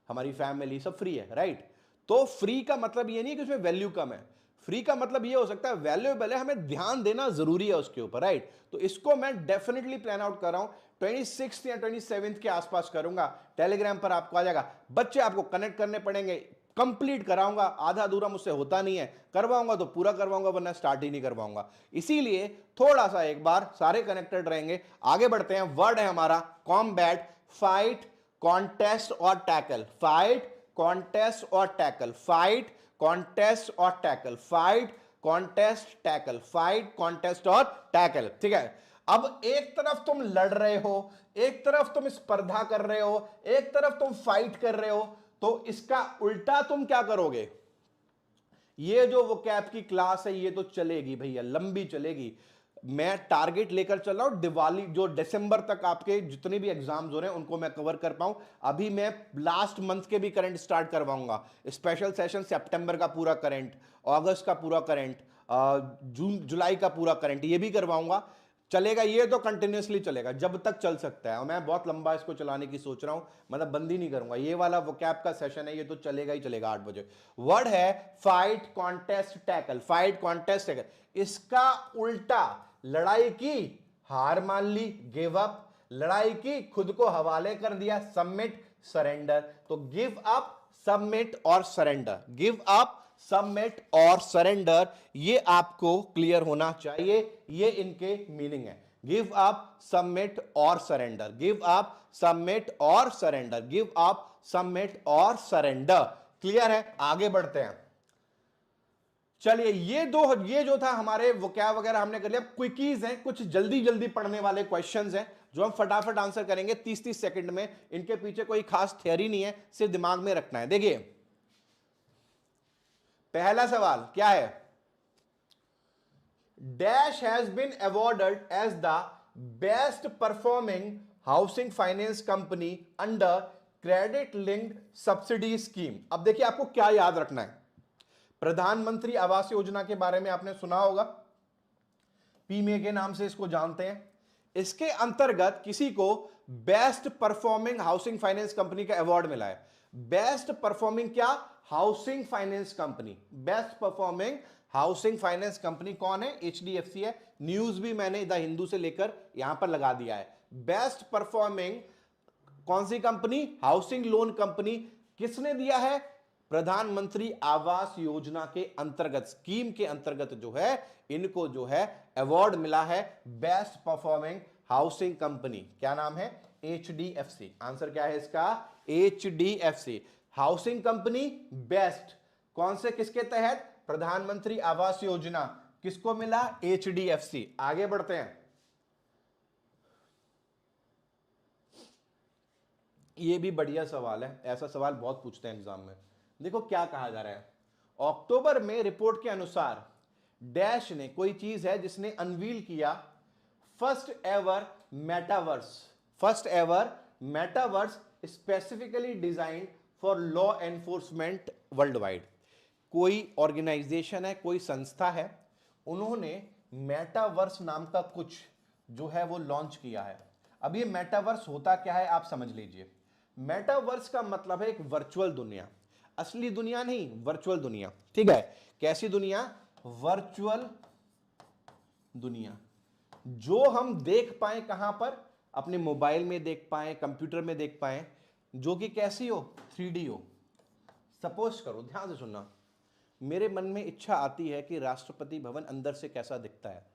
हमारी फैमिली, सब फ्री है, राइट। तो फ्री का मतलब ये नहीं कि उसमें वैल्यू कम है। फ्री का मतलब ये हो सकता है वैल्यूएबल है, हमें ध्यान देना जरूरी है उसके ऊपर, राइट। तो इसको मैं डेफिनेटली प्लान आउट कर रहा हूं, 26 या 27 के आसपास करूंगा। टेलीग्राम पर आपको आ जाएगा। बच्चे आपको कनेक्ट करने पड़ेंगे, कंप्लीट कराऊंगा, आधा अधूरा मुझसे होता नहीं है, करवाऊंगा तो पूरा करवाऊंगा, वरना स्टार्ट ही नहीं करवाऊंगा। इसीलिए थोड़ा सा एक बार सारे कनेक्टेड रहेंगे। आगे बढ़ते हैं। वर्ड है हमारा कॉम्बैट, फाइट, कॉन्टेस्ट और टैकल, फाइट, कॉन्टेस्ट और टैकल, फाइट, कॉन्टेस्ट और tackle, fight, contest, tackle, fight, contest और टैकल, ठीक है। अब एक तरफ तुम लड़ रहे हो, एक तरफ तुम स्पर्धा कर रहे हो, एक तरफ तुम फाइट कर रहे हो, तो इसका उल्टा तुम क्या करोगे? ये जो वोकैब की क्लास है ये तो चलेगी भैया, लंबी चलेगी। मैं टारगेट लेकर चल रहा हूं दिवाली, जो दिसंबर तक आपके जितने भी एग्जाम्स हो रहे हैं उनको मैं कवर कर पाऊं। अभी मैं लास्ट मंथ के भी करंट स्टार्ट करवाऊंगा, स्पेशल सेशन सितंबर का पूरा करंट, अगस्त का पूरा करंट, जून जुलाई का पूरा करंट, ये भी करवाऊंगा। चलेगा, ये तो कंटिन्यूअसली चलेगा जब तक चल सकता है, और मैं बहुत लंबा इसको चलाने की सोच रहा हूं, मतलब बंद ही नहीं करूंगा। ये वाला वोकैब का सेशन है, ये तो चलेगा ही चलेगा 8 बजे। वर्ड है fight, contest, tackle, fight, contest, tackle. इसका उल्टा, लड़ाई की, हार मान ली, गिव अप, लड़ाई की, खुद को हवाले कर दिया, सबमिट, सरेंडर। तो गिव अप, सबमिट और सरेंडर, गिव अप, सबमिट और सरेंडर, ये आपको क्लियर होना चाहिए। ये इनके मीनिंग है, गिव अप, सबमिट और सरेंडर, गिव अप, सबमिट और सरेंडर, गिव अप, सबमिट और सरेंडर। क्लियर है? आगे बढ़ते हैं। चलिए, ये जो था हमारे वोकैब वगैरह हमने कर लिया। क्विकीज हैं, कुछ जल्दी जल्दी पढ़ने वाले क्वेश्चंस हैं जो हम फटाफट आंसर करेंगे 30-30 सेकंड में। इनके पीछे कोई खास थ्योरी नहीं है, सिर्फ दिमाग में रखना है। देखिए, पहला सवाल क्या है? Dash has been awarded as the best performing housing finance company under credit linked subsidy scheme. अब देखिए, आपको क्या याद रखना है, प्रधानमंत्री आवास योजना के बारे में आपने सुना होगा, पीमे के नाम से इसको जानते हैं। इसके अंतर्गत किसी को best performing housing finance company का अवार्ड मिला है। बेस्ट परफॉर्मिंग क्या? Housing finance company. Best performing housing finance company कौन है? एचडीएफसी है। न्यूज भी मैंने द हिंदू से लेकर यहां पर लगा दिया है। बेस्ट परफॉर्मिंग कौन सी कंपनी? Housing loan company. किसने दिया है? प्रधानमंत्री आवास योजना के अंतर्गत, स्कीम के अंतर्गत जो है इनको जो है अवार्ड मिला है बेस्ट परफॉर्मिंग हाउसिंग कंपनी। क्या नाम है? HDFC। आंसर क्या है इसका? HDFC housing company best. कौन से, किसके तहत? प्रधानमंत्री आवास योजना। किसको मिला? HDFC। आगे बढ़ते हैं। ये भी बढ़िया सवाल है, ऐसा सवाल बहुत पूछते हैं एग्जाम में। देखो क्या कहा जा रहा है, अक्टूबर में रिपोर्ट के अनुसार डैश ने, कोई चीज है जिसने अनवील किया first ever metaverse, first ever metaverse specifically designed for law enforcement world wide. कोई ऑर्गेनाइजेशन है, कोई संस्था है, उन्होंने मेटावर्स नाम का कुछ जो है वो लॉन्च किया है। अब ये मेटावर्स होता क्या है आप समझ लीजिए। मेटावर्स का मतलब है एक वर्चुअल दुनिया, असली दुनिया नहीं, वर्चुअल दुनिया। ठीक है, कैसी दुनिया? वर्चुअल दुनिया, जो हम देख पाए कहां पर? अपने मोबाइल में देख पाए, कंप्यूटर में देख पाए, जो कि कैसी हो? 3D हो। सपोज करो, ध्यान से सुनना, मेरे मन में इच्छा आती है कि राष्ट्रपति भवन अंदर से कैसा दिखता है,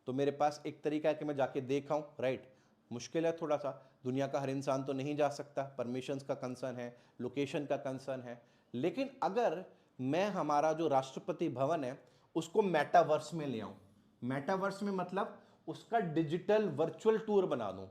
तो मेरे पास एक तरीका है कि मैं जाके देखाऊं, राइट? मुश्किल है थोड़ा सा, दुनिया का हर इंसान तो नहीं जा सकता, परमिशंस का कंसर्न है, लोकेशन का कंसर्न है। लेकिन अगर मैं हमारा जो राष्ट्रपति भवन है उसको मेटावर्स में ले आऊं, मेटावर्स में मतलब उसका डिजिटल वर्चुअल टूर बना दूं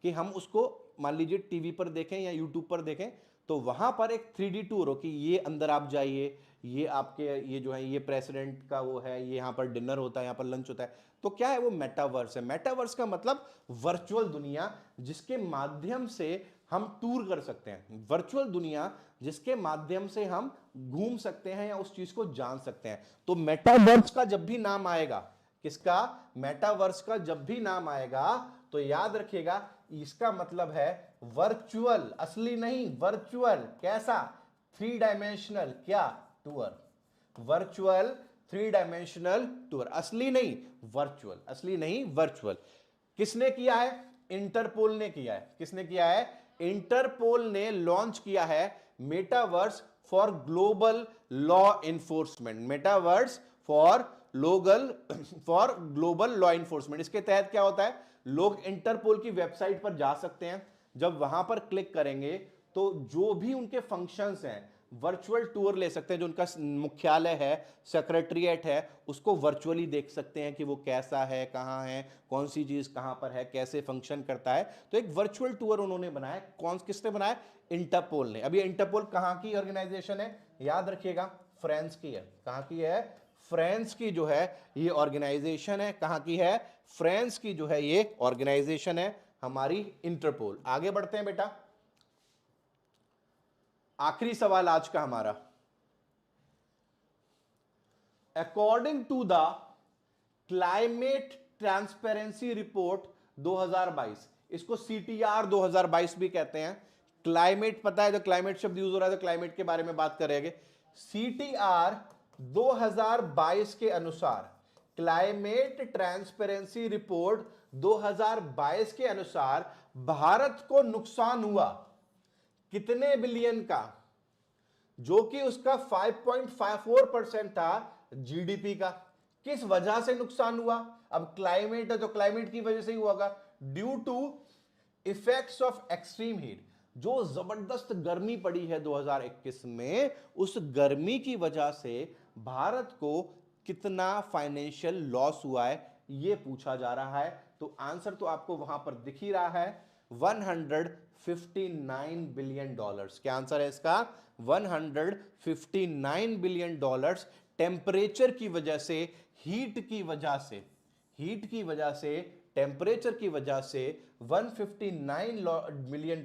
कि हम उसको मान लीजिए टीवी पर देखें या यूट्यूब पर देखें, तो वहां पर एक 3D टूर हो कि ये अंदर आप जाइए, ये आपके ये जो है ये प्रेसिडेंट का वो है, ये यहाँ पर डिनर होता है, यहाँ पर लंच होता है। तो क्या है वो? मेटावर्स है। मेटावर्स का मतलब वर्चुअल दुनिया जिसके माध्यम से हम टूर कर सकते हैं, वर्चुअल दुनिया जिसके माध्यम से हम घूम सकते हैं या उस चीज को जान सकते हैं। तो मेटावर्स का जब भी नाम आएगा, किसका? मेटावर्स का जब भी नाम आएगा तो याद रखिएगा इसका मतलब है वर्चुअल, असली नहीं, वर्चुअल। कैसा? 3 डायमेंशनल क्या? टूर। वर्चुअल 3 डायमेंशनल टूर, असली नहीं वर्चुअल, असली नहीं वर्चुअल। किसने किया है? इंटरपोल ने किया है। किसने किया है? इंटरपोल ने लॉन्च किया है metaverse for global law enforcement, metaverse for global law enforcement. इसके तहत क्या होता है? लोग इंटरपोल की वेबसाइट पर जा सकते हैं, जब वहां पर क्लिक करेंगे तो जो भी उनके फंक्शंस हैं वर्चुअल टूर ले सकते हैं, जो उनका मुख्यालय है, सेक्रेटरीट है, उसको वर्चुअली देख सकते हैं कि वो कैसा है, कहाँ है, कौन सी चीज कहाँ पर है, कैसे फंक्शन करता है। तो एक वर्चुअल टूर उन्होंने बनाया। किसने बनाया? इंटरपोल ने। अभी इंटरपोल कहाँ की ऑर्गेनाइजेशन है? याद रखिएगा फ्रांस की है। कहाँ की है? फ्रांस की जो है ये ऑर्गेनाइजेशन है। कहाँ की है? फ्रांस की जो है ये ऑर्गेनाइजेशन है हमारी इंटरपोल। आगे बढ़ते हैं बेटा, आखिरी सवाल आज का हमारा। According to the climate transparency report 2022, इसको CTR 2022 भी कहते हैं। क्लाइमेट पता है, जो क्लाइमेट शब्द यूज हो रहा है तो क्लाइमेट के बारे में बात करेंगे। CTR 2022 के अनुसार, क्लाइमेट ट्रांसपेरेंसी रिपोर्ट 2022 के अनुसार भारत को नुकसान हुआ कितने बिलियन का? जो कि उसका 5.54% था GDP का। किस वजह से नुकसान हुआ? अब क्लाइमेट है तो क्लाइमेट की वजह से ही होगा, due to effects of extreme heat. जो जबरदस्त गर्मी पड़ी है 2021 में, उस गर्मी की वजह से भारत को कितना फाइनेंशियल लॉस हुआ है यह पूछा जा रहा है। तो आंसर तो आपको वहां पर दिख ही रहा है, 159 बिलियन डॉलर्स। क्या आंसर है इसका? 159 बिलियन डॉलर्स टेम्परेचर की वजह से, हीट की वजह से, टेम्परेचर की वजह से 159 बिलियन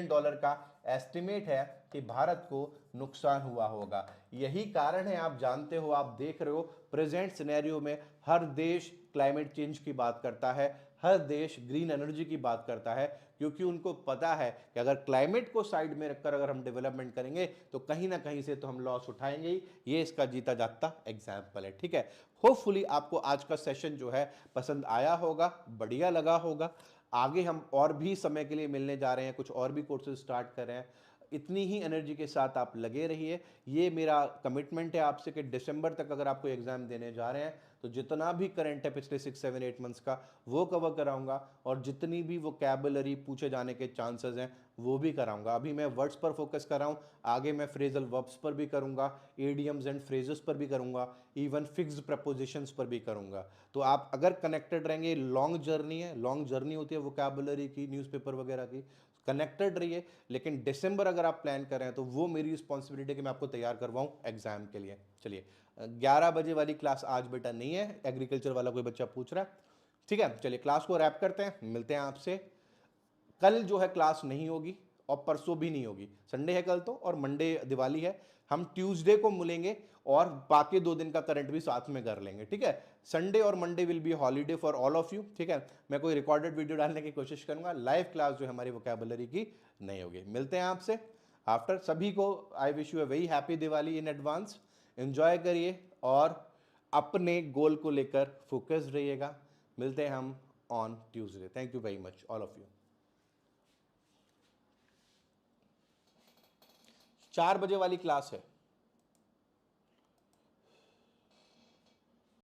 डॉलर का एस्टिमेट है कि भारत को नुकसान हुआ होगा। यही कारण है, आप जानते हो, आप देख रहे हो प्रेजेंट सिनेरियो में हर देश क्लाइमेट चेंज की बात करता है, हर देश ग्रीन एनर्जी की बात करता है, क्योंकि उनको पता है कि अगर क्लाइमेट को साइड में रखकर अगर हम डेवलपमेंट करेंगे तो कहीं ना कहीं से तो हम लॉस उठाएंगे ही। ये इसका जीता जागता एग्जाम्पल है। ठीक है, होपफुली आपको आज का सेशन जो है पसंद आया होगा, बढ़िया लगा होगा। आगे हम और भी समय के लिए मिलने जा रहे हैं, कुछ और भी कोर्सेज स्टार्ट कर रहे हैं। इतनी ही एनर्जी के साथ आप लगे रहिए। ये मेरा कमिटमेंट है आपसे कि दिसंबर तक अगर आपको एग्जाम देने जा रहे हैं तो जितना भी करंट है पिछले 6-7-8 मंथ्स का वो कवर कराऊंगा, और जितनी भी वोकैबुलरी पूछे जाने के चांसेस हैं वो भी कराऊंगा। अभी मैं वर्ड्स पर फोकस कर रहा हूँ, आगे मैं फ्रेजल वर्ब्स पर भी करूंगा, एडियम्स एंड फ्रेजेस पर भी करूंगा, इवन फिक्स्ड प्रपोजिशंस पर भी करूंगा। तो आप अगर कनेक्टेड रहेंगे, लॉन्ग जर्नी है, लॉन्ग जर्नी होती है वोकैबुलरी की, न्यूज़पेपर वगैरह की, कनेक्टेड रहिए। लेकिन दिसंबर अगर आप प्लान कर रहे हैं तो वो मेरी रिस्पॉन्सिबिलिटी है कि मैं आपको तैयार करवाऊं एग्जाम के लिए। चलिए 11 बजे वाली क्लास आज बेटा नहीं है, एग्रीकल्चर वाला कोई बच्चा पूछ रहा है, ठीक है। चलिए क्लास को रैप करते हैं, मिलते हैं आपसे। कल जो है क्लास नहीं होगी और परसों भी नहीं होगी, संडे है कल तो, और मंडे दिवाली है। हम ट्यूसडे को मिलेंगे और बाकी 2 दिन का करंट भी साथ में कर लेंगे, ठीक है। संडे और Monday will be holiday for all of you, ठीक है। मैं कोई रिकॉर्डेड वीडियो डालने की कोशिश करूंगा, लाइव क्लास जो है हमारी वोकैबुलरी की नहीं होगी। मिलते हैं आपसे आफ्टर। सभी को I wish you a very happy Diwali in advance. Enjoy करिए और अपने गोल को लेकर फोकस रहिएगा। मिलते हैं हम on Tuesday. Thank you very much all of you. 4 बजे वाली क्लास है।